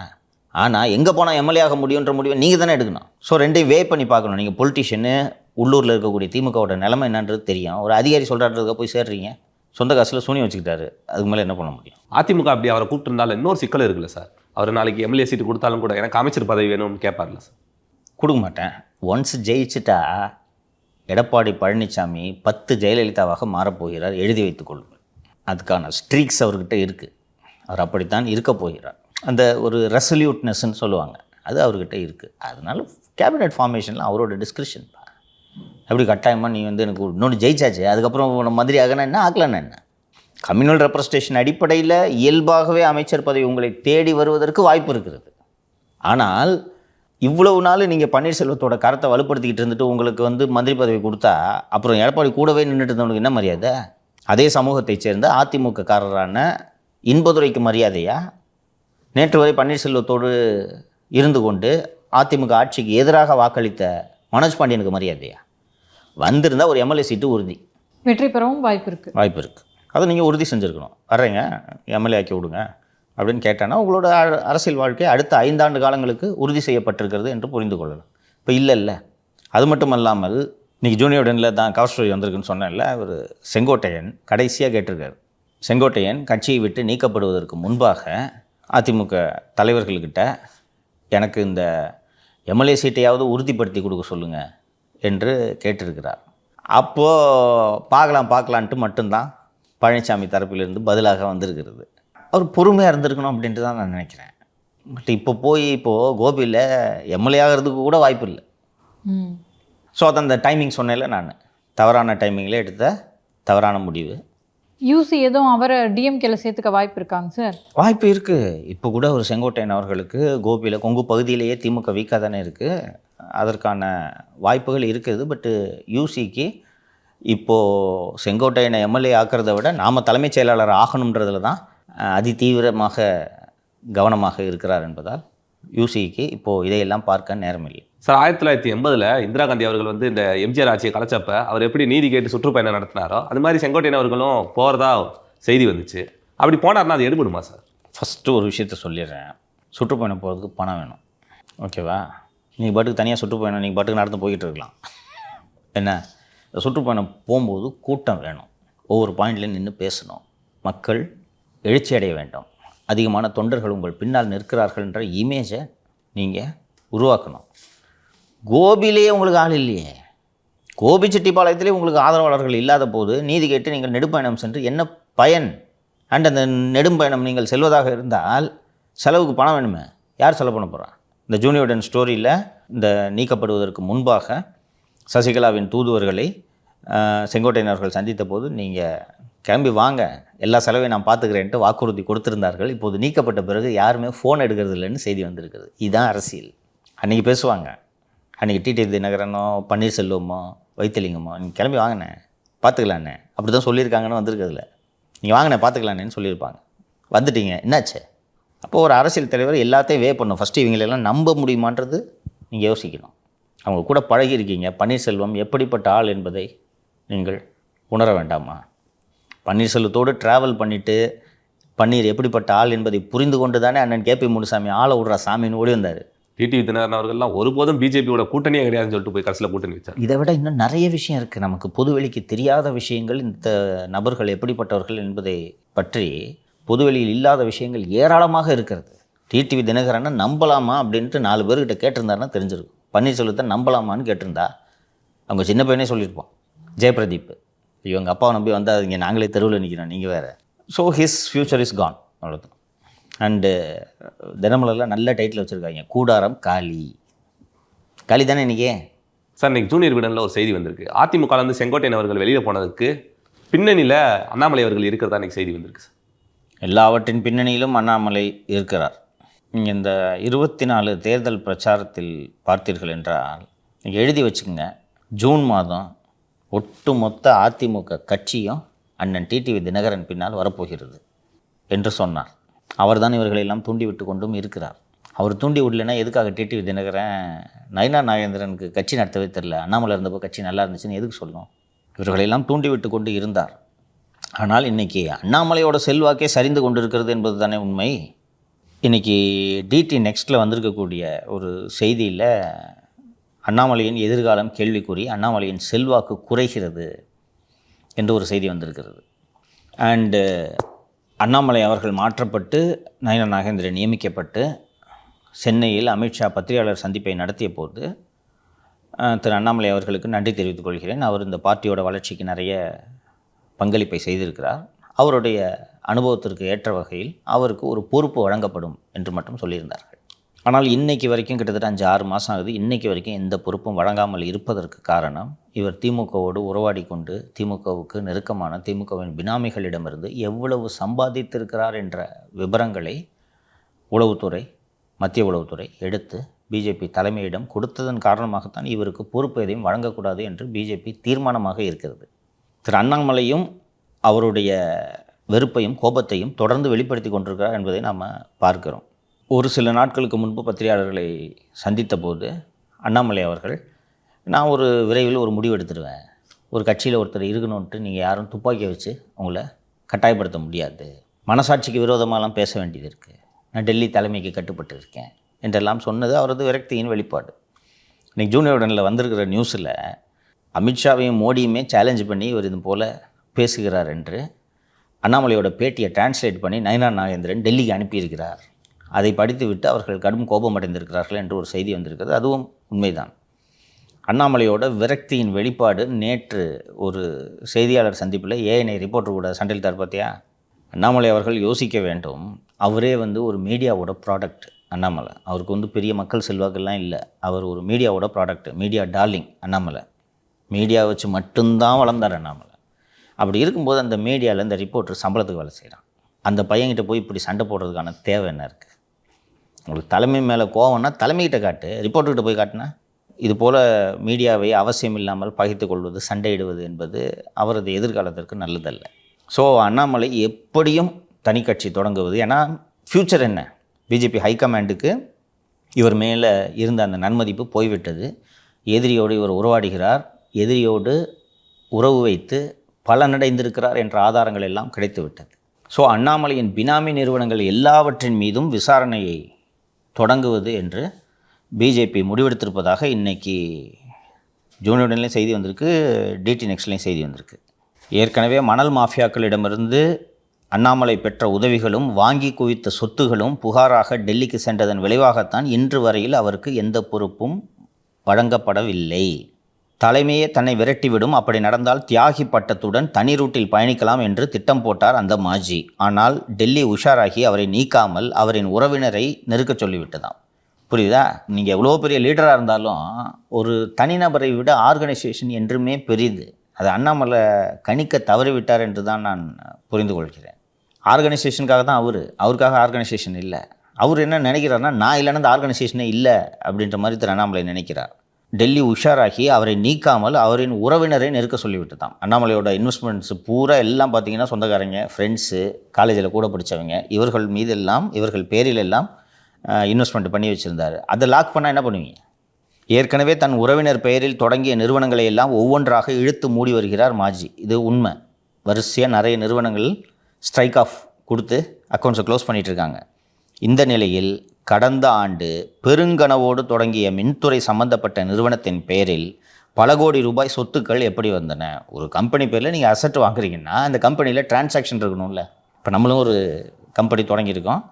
ஆனால் எங்கே போனால் எம்எல்ஏ ஆக முடியுன்ற முடிவை நீங்கள் தானே எடுக்கணும். ஸோ ரெண்டையும் வே பண்ணி பார்க்கணும். நீங்கள் பொலிட்டிஷியனு, உள்ளூரில் இருக்கக்கூடிய திமுகவோட நிலைமை என்னன்றது தெரியும். ஒரு அதிகாரி சொல்கிறான்றதுக்காக போய் சேர்றீங்க. சொந்த காசில் சூனி வச்சுக்கிட்டாரு. அதுக்கு மேலே என்ன பண்ண முடியும்? அதிமுக அப்படி அவரை கூப்பிட்டுருந்தாலும் இன்னொரு சிக்கல் இருக்குல்ல சார். அவர் நாளைக்கு எம்எல்ஏ சீட்டு கொடுத்தாலும் கூட எனக்கு அமைச்சர் பதவி வேணும்னு கேட்பார்ல சார். கொடுக்க மாட்டேன். ஒன்ஸ் ஜெயிச்சுட்டா எடப்பாடி பழனிசாமி 10 ஜெயலலிதாவாக மாறப்போகிறார், எழுதி வைத்துக் கொள்ளுங்கள். அதுக்கான ஸ்ட்ரீக்ஸ் அவர்கிட்ட இருக்குது. அவர் அப்படித்தான் இருக்க போகிறார். அந்த ஒரு ரெசல்யூட்னஸ்ன்னு சொல்லுவாங்க, அது அவர்கிட்ட இருக்குது. அதனால கேபினெட் ஃபார்மேஷனில் அவரோட டிஸ்கிரிப்ஷன் அப்படி கட்டாயமாக நீ வந்து எனக்கு இன்னொன்று ஜெயிச்சாச்சு அதுக்கப்புறம் மந்திரி ஆகனா என்ன, ஆக்கலன்னா என்ன? கம்யூனல் ரெப்ரஸன்டேஷன் அடிப்படையில் இயல்பாகவே அமைச்சர் பதவி உங்களை தேடி வருவதற்கு வாய்ப்பு இருக்கிறது. ஆனால் இவ்வளவு நாள் நீங்கள் பன்னீர்செல்வத்தோட கரத்தை வலுப்படுத்திக்கிட்டு இருந்துட்டு உங்களுக்கு வந்து மந்திரி பதவி கொடுத்தா அப்புறம் எடப்பாடி கூடவே நின்றுட்டு இருந்தவனுக்கு என்ன மரியாதை? அதே சமூகத்தைச் சேர்ந்த அதிமுக காரரான இன்பதுரைக்கு மரியாதையா? நேற்று வரை பன்னீர்செல்வத்தோடு இருந்து கொண்டு அதிமுக ஆட்சிக்கு எதிராக வாக்களித்த மனோஜ் பாண்டியனுக்கு மரியாதையா? வந்திருந்தால் ஒரு எம்எல்ஏ சீட்டு உறுதி, வெற்றி பெறவும் வாய்ப்பு இருக்குது. அதை நீங்கள் உறுதி செஞ்சுருக்கணும். வர்றேங்க எம்எல்ஏ ஆக்கி விடுங்க அப்படின்னு கேட்டானா உங்களோட அரசியல் வாழ்க்கை அடுத்த 5 ஆண்டு காலங்களுக்கு உறுதி செய்யப்பட்டிருக்கிறது என்று புரிந்து கொள்ளலாம். இப்போ இல்லை. அது மட்டும் இல்லாமல் இன்றைக்கி ஜூனியர்டனில் தான் கவர் ஸ்டோரி வந்திருக்குன்னு சொன்னேன்ல, ஒரு செங்கோட்டையன் கடைசியாக கேட்டிருக்காரு. செங்கோட்டையன் கட்சியை விட்டு நீக்கப்படுவதற்கு முன்பாக அதிமுக தலைவர்கள்கிட்ட எனக்கு இந்த எம்எல்ஏ சீட்டையாவது உறுதிப்படுத்தி கொடுக்க சொல்லுங்கள் என்று கேட்டிருக்கிறார். அப்போது பார்க்கலான்ட்டு மட்டும்தான் பழனிசாமி தரப்பிலிருந்து பதிலாக வந்திருக்கிறது. அவர் பொறுமையாக இருந்திருக்கணும் அப்படின்ட்டு தான் நான் நினைக்கிறேன். பட் இப்போது கோபியில் எம்எல்ஏ ஆகிறதுக்கு கூட வாய்ப்பு இல்லை. ஸோ அது அந்த டைமிங் சொன்னேன்ல, நான் தவறான டைமிங்கில் எடுத்த தவறான முடிவு. யூசி எதுவும் அவரை டிஎம்கேல சேர்த்துக்க வாய்ப்பு இருக்காங்க சார்? வாய்ப்பு இருக்குது. இப்போ கூட ஒரு செங்கோட்டையன் அவர்களுக்கு கோபியில் கொங்கு பகுதியிலேயே திமுக வீக்காக தானே இருக்குது. அதற்கான வாய்ப்புகள் இருக்குது. பட்டு யூசிக்கு இப்போது செங்கோட்டையனை எம்எல்ஏ ஆக்கிறத விட நாம் தலைமைச் செயலாளர் ஆகணுன்றதில் தான் அதிதீவிரமாக கவனமாக இருக்கிறார் என்பதால் யூசிக்கு இப்போது இதையெல்லாம் பார்க்க நேரமில்லை. சார் 1980 இந்திரா காந்தி அவர்கள் வந்து இந்த எம்ஜிஆர் ஆட்சியை கலைச்சப்ப அவர் எப்படி நீதி கேட்டு சுற்றுப்பயணம் நடத்தினாரோ அது மாதிரி செங்கோட்டையன் அவர்களும் போகிறதா செய்தி வந்துச்சு. அப்படி போனார்னா அது எடுபடுமா சார்? ஃபஸ்ட்டு ஒரு விஷயத்த சொல்லிடுறேன். சுற்றுப்பயணம் போகிறதுக்கு பணம் வேணும். ஓகேவா? நீங்கள் பாட்டுக்கு தனியாக சுற்றுப்பயணம் நீங்கள் பாட்டுக்கு நடந்து போய்கிட்டு இருக்கலாம். என்ன, சுற்றுப்பயணம் போகும்போது கூட்டம் வேணும். ஒவ்வொரு பாயிண்ட்லேயும் நின்று பேசணும். மக்கள் எழுச்சி அடைய வேண்டும். அதிகமான தொண்டர்கள் உங்கள் பின்னால் நிற்கிறார்கள்ன்ற இமேஜை நீங்கள் உருவாக்கணும். கோபிலேயே உங்களுக்கு ஆள் இல்லையே. கோபிச்செட்டிப்பாளையத்திலே உங்களுக்கு ஆதரவாளர்கள் இல்லாத போது நீதி கேட்டு நீங்கள் நெடும்பயணம் சென்று என்ன பயன்? அண்ட் அந்த நெடும்பயணம் நீங்கள் செல்வதாக இருந்தால் செலவுக்கு பணம் வேணுமே. யார் செலவு பண்ண போகிறா? இந்த ஜூனியர்டன் ஸ்டோரியில் இந்த நீக்கப்படுவதற்கு முன்பாக சசிகலாவின் தூதுவர்களை செங்கோட்டையன் அவர்கள் சந்தித்த போது நீங்கள் கிளம்பி வாங்க, எல்லா செலவையும் நான் பார்த்துக்கிறேன்ட்டு வாக்குறுதி கொடுத்துருந்தார்கள். இப்போது நீக்கப்பட்ட பிறகு யாருமே ஃபோன் எடுக்கிறது இல்லைன்னு செய்தி வந்திருக்குது. இதுதான் அரசியல். அன்றைக்கி பேசுவாங்க. அன்றைக்கி டிடி தினகரனோ பன்னீர்செல்வமோ வைத்திலிங்கமோ நீங்கள் கிளம்பி வாங்கினே பார்த்துக்கலாண்ணே அப்படி தான் சொல்லியிருக்காங்கன்னு வந்திருக்கிறதுல. நீங்கள் வாங்கினே பார்த்துக்கலானேன்னு சொல்லியிருப்பாங்க. வந்துட்டீங்க, என்னாச்சு? அப்போது ஒரு அரசியல் தலைவர் எல்லாத்தையும் வே பண்ணும். ஃபஸ்ட்டு இவங்களெல்லாம் நம்ப முடியுமான்றது நீங்கள் யோசிக்கணும். அவங்க கூட பழகியிருக்கீங்க. பன்னீர்செல்வம் எப்படிப்பட்ட ஆள் என்பதை நீங்கள் உணர வேண்டாமா? பன்னீர்செல்வத்தோடு ட்ராவல் பண்ணிவிட்டு பன்னீர் எப்படிப்பட்ட ஆள் என்பதை புரிந்து கொண்டு தானே அண்ணன் கேபி முனுசாமி ஆளை விடுறா சாமின்னு ஓடி வந்தார். டிடி தினகரன் அவர்கள்லாம் ஒருபோதும் பிஜேபியோட கூட்டணியே கிடையாதுன்னு சொல்லிட்டு போய் கடைசியில் கூட்டணி வச்சார். இதை விட இன்னும் நிறைய விஷயம் இருக்குது. நமக்கு பொதுவெளிக்கு தெரியாத விஷயங்கள், இந்த நபர்கள் எப்படிப்பட்டவர்கள் என்பதை பற்றி பொதுவெளியில் இல்லாத விஷயங்கள் ஏராளமாக இருக்கிறது. டிடிவி தினகரனை நம்பலாமா அப்படின்ட்டு 4 பேர்கிட்ட கேட்டிருந்தாருன்னா தெரிஞ்சிருக்கும். பன்னீர்செல்வத்தை நம்பலாமான்னு கேட்டிருந்தா அவங்க சின்ன பையனே சொல்லியிருப்போம். ஜெயபிரதீப், இவங்க அப்பாவை நம்பி வந்தால் இங்கே நாங்களே தெருவில் நிற்கிறோம், நீங்கள் வேறு. So his future is gone, அவ்வளோதான். அண்டு தினமலரில் நல்ல டைட்டில் வச்சுருக்காங்க, கூடாரம் காலி. காலி தானே இன்றைக்கி? சார், இன்னைக்கு ஜூனியர் விடனில் ஒரு செய்தி வந்திருக்கு. அதிமுகலேருந்து செங்கோட்டையன் அவர்கள் வெளியில் போனதுக்கு பின்னணியில் அண்ணாமலை அவர்கள் இருக்கிறதா இன்னைக்கு செய்தி வந்திருக்கு சார். எல்லாவற்றின் பின்னணியிலும் அண்ணாமலை இருக்கிறார். நீங்கள் இந்த 24 தேர்தல் பிரச்சாரத்தில் பார்த்தீர்கள் என்றால் நீங்கள் எழுதி வச்சுக்கோங்க, ஜூன் மாதம் ஒட்டுமொத்த அதிமுக கட்சியும் அண்ணன் டிடிவி தினகரன் பின்னால் வரப்போகிறது என்று சொன்னார். அவர் தான் இவர்களெல்லாம் தூண்டிவிட்டு கொண்டும் இருக்கிறார். அவர் தூண்டி விடலைன்னா எதுக்காக டிடிவி தினகரன் நயினா நாகேந்திரனுக்கு கட்சி நடத்தவே தெரில, அண்ணாமலை இருந்தப்போ கட்சி நல்லா இருந்துச்சுன்னு எதுக்கு சொல்லணும்? இவர்களெல்லாம் தூண்டிவிட்டு கொண்டு இருந்தார். ஆனால் இன்றைக்கி அண்ணாமலையோட செல்வாக்கே சரிந்து கொண்டு இருக்கிறது என்பது தானே உண்மை. இன்றைக்கி டிடி நெக்ஸ்ட்டில் வந்திருக்கக்கூடிய ஒரு செய்தியில் அண்ணாமலையின் எதிர்காலம் கேள்விக்குறி, அண்ணாமலையின் செல்வாக்கு குறைகிறது என்று ஒரு செய்தி வந்திருக்கிறது. அண்டு அண்ணாமலை அவர்கள் மாற்றப்பட்டு நயினா நாகேந்திரன் நியமிக்கப்பட்டு சென்னையில் அமித்ஷா பத்திரிகையாளர் சந்திப்பை நடத்திய போது திரு அண்ணாமலை அவர்களுக்கு நன்றி தெரிவித்துக் கொள்கிறேன். அவர் இந்த பார்ட்டியோட வளர்ச்சிக்கு நிறைய பங்களிப்பை செய்திருக்கிறார். அவருடைய அனுபவத்திற்கு ஏற்ற வகையில் அவருக்கு ஒரு பொறுப்பு வழங்கப்படும் என்று மட்டும் சொல்லியிருந்தார்கள். ஆனால் இன்றைக்கு வரைக்கும் கிட்டத்தட்ட 5-6 மாதம் ஆகுது, இன்றைக்கு வரைக்கும் எந்த பொறுப்பும் வழங்காமல் இருப்பதற்கு காரணம், இவர் திமுகவோடு உறவாடி கொண்டு திமுகவுக்கு நெருக்கமான திமுகவின் பினாமிகளிடமிருந்து எவ்வளவு சம்பாதித்திருக்கிறார் என்ற விவரங்களை உளவுத்துறை, மத்திய உளவுத்துறை எடுத்து பிஜேபி தலைமையிடம் கொடுத்ததன் காரணமாகத்தான் இவருக்கு பொறுப்பு எதையும் வழங்கக்கூடாது என்று பிஜேபி தீர்மானமாக இருக்கிறது. திரு அண்ணாமலையும் அவருடைய வெறுப்பையும் கோபத்தையும் தொடர்ந்து வெளிப்படுத்தி கொண்டிருக்கிறார் என்பதை நாம் பார்க்கிறோம். ஒரு சில நாட்களுக்கு முன்பு பத்திரிகையாளர்களை சந்தித்த போது அண்ணாமலை அவர்கள், நான் விரைவில் ஒரு முடிவு எடுத்துடுவேன், ஒரு கட்சியில் ஒருத்தர் இருக்கணும்ன்ட்டு நீங்கள் யாரும் துப்பாக்கியை வச்சு உங்களை கட்டாயப்படுத்த முடியாது, மனசாட்சிக்கு விரோதமாகலாம் பேச வேண்டியது இருக்குது, நான் டெல்லி தலைமைக்கு கட்டுப்பட்டு இருக்கேன் என்றெல்லாம் சொன்னது அவரது விரக்தியின் வெளிப்பாடு. இன்றைக்கி ஜூனியர் உடனில் வந்திருக்கிற நியூஸில் அமித்ஷாவையும் மோடியுமே சேலஞ்ச் பண்ணி இவர் இது போல் பேசுகிறார் என்று அண்ணாமலையோட பேட்டியை டிரான்ஸ்லேட் பண்ணி நயினா நாகேந்திரன் டெல்லிக்கு அனுப்பியிருக்கிறார். அதை படித்துவிட்டு அவர்கள் கடும் கோபம் அடைந்திருக்கிறார்கள் என்று ஒரு செய்தி வந்திருக்கிறது. அதுவும் உண்மைதான். அண்ணாமலையோட விரக்தியின் வெளிப்பாடு நேற்று ஒரு செய்தியாளர் சந்திப்பில் ஏஎன்ஐ ரிப்போர்ட்டர் கூட சண்டையில் தார் பார்த்தியா? அண்ணாமலை அவர்கள் யோசிக்க வேண்டும். அவரே ஒரு மீடியாவோட ப்ராடக்ட் அண்ணாமலை. அவருக்கு பெரிய மக்கள் செல்வாக்கெல்லாம் இல்லை. அவர் ஒரு மீடியாவோட product, media darling Annamalai. Media வச்சு மட்டும்தான் வளர்ந்தார் அண்ணாமலை. அப்படி இருக்கும்போது அந்த மீடியாவில் இந்த ரிப்போர்ட்டர் சம்பளத்துக்கு வேலை செய்கிறான். அந்த பையன்கிட்ட போய் இப்படி சண்டை போடுறதுக்கான தேவை என்ன இருக்குது? உங்களுக்கு தலைமை மேலே கோவம்னா தலைமைகிட்ட காட்டு, ரிப்போர்ட்டர்கிட்ட போய் காட்டினா இது போல் மீடியாவை அவசியம் இல்லாமல் பகைத்து கொள்வது, சண்டையிடுவது என்பது அவரது எதிர்காலத்திற்கு நல்லதல்ல. ஸோ அண்ணாமலை எப்படியும் தனி கட்சி தொடங்குவது, ஏன்னா ஃப்யூச்சர் என்ன? பிஜேபி ஹைகமாண்டுக்கு இவர் மேலே இருந்த அந்த நன்மதிப்பு போய்விட்டது. எதிரியோடு இவர் உறவாடுகிறார், எதிரியோடு உறவு வைத்து பலனடைந்திருக்கிறார் என்ற ஆதாரங்கள் எல்லாம் கிடைத்துவிட்டது. ஸோ அண்ணாமலையின் பினாமி நிறுவனங்கள் எல்லாவற்றின் மீதும் விசாரணையை தொடங்குவது என்று பிஜேபி முடிவெடுத்திருப்பதாக இன்றைக்கி ஜூனியர்லையும் செய்தி வந்திருக்கு, டிடி நெக்ஸ்ட்லேயும் செய்தி வந்திருக்கு. ஏற்கனவே மணல் மாஃபியாக்களிடமிருந்து அண்ணாமலை பெற்ற உதவிகளும் வாங்கி குவித்த சொத்துகளும் புகாராக டெல்லிக்கு சென்றதன் விளைவாகத்தான் இன்று வரையில் அவருக்கு எந்த பொறுப்பும் வழங்கப்படவில்லை. தலைமையே தன்னை விரட்டிவிடும், அப்படி நடந்தால் தியாகி பட்டத்துடன் தனி ரூட்டில் பயணிக்கலாம் என்று திட்டம் போட்டார் அந்த மாஜி. ஆனால் டெல்லி உஷாராகி அவரை நீக்காமல் அவரின் உறவினரை நெருக்க சொல்லிவிட்டதாம். புரியுதா? நீங்கள் எவ்வளோ பெரிய லீடராக இருந்தாலும் ஒரு தனிநபரை விட ஆர்கனைசேஷன் என்றுமே பெரிது. அது அண்ணாமலை கணிக்க தவறிவிட்டார் என்று தான் நான் புரிந்து கொள்கிறேன். ஆர்கனைசேஷனுக்காக தான் அவருக்காக ஆர்கனைசேஷன் இல்லை. அவர் என்ன நினைக்கிறார்னா, நான் இல்லைன்னா அந்த ஆர்கனைசேஷனே இல்லை அப்படின்ற மாதிரி திரு அண்ணாமலை நினைக்கிறார். டெல்லி உஷாராகி அவரை நீக்காமல் அவரின் உறவினரை நெருக்க சொல்லிவிட்டுதான். அண்ணாமலையோட இன்வெஸ்ட்மெண்ட்ஸ் பூரா எல்லாம் பார்த்திங்கன்னா சொந்தக்காரங்க, ஃப்ரெண்ட்ஸு, காலேஜில் கூட படித்தவங்க, இவர்கள் மீதெல்லாம் இவர்கள் பேரில் எல்லாம் இன்வெஸ்ட்மெண்ட் பண்ணி வச்சுருந்தார். அதை லாக் பண்ணால் என்ன பண்ணுவீங்க? ஏற்கனவே தன் உறவினர் பெயரில் தொடங்கிய நிறுவனங்களை எல்லாம் ஒவ்வொன்றாக இழுத்து மூடி வருகிறார் மாஜி. இது உண்மை. வரிசையாக நிறைய நிறுவனங்கள் ஸ்ட்ரைக் ஆஃப் கொடுத்து அக்கௌண்ட்ஸை க்ளோஸ் பண்ணிகிட்ருக்காங்க. இந்த நிலையில் கடந்த ஆண்டு பெருங்கனவோடு தொடங்கிய மின்துறை சம்பந்தப்பட்ட நிறுவனத்தின் பெயரில் பல கோடி ரூபாய் சொத்துக்கள் எப்படி வந்தன? ஒரு கம்பெனி பேரில் நீங்கள் அசட் வாங்குறீங்கன்னா அந்த கம்பெனியில் டிரான்சாக்ஷன் இருக்கணும்ல. இப்போ நம்மளும் ஒரு கம்பெனி தொடங்கியிருக்கோம்,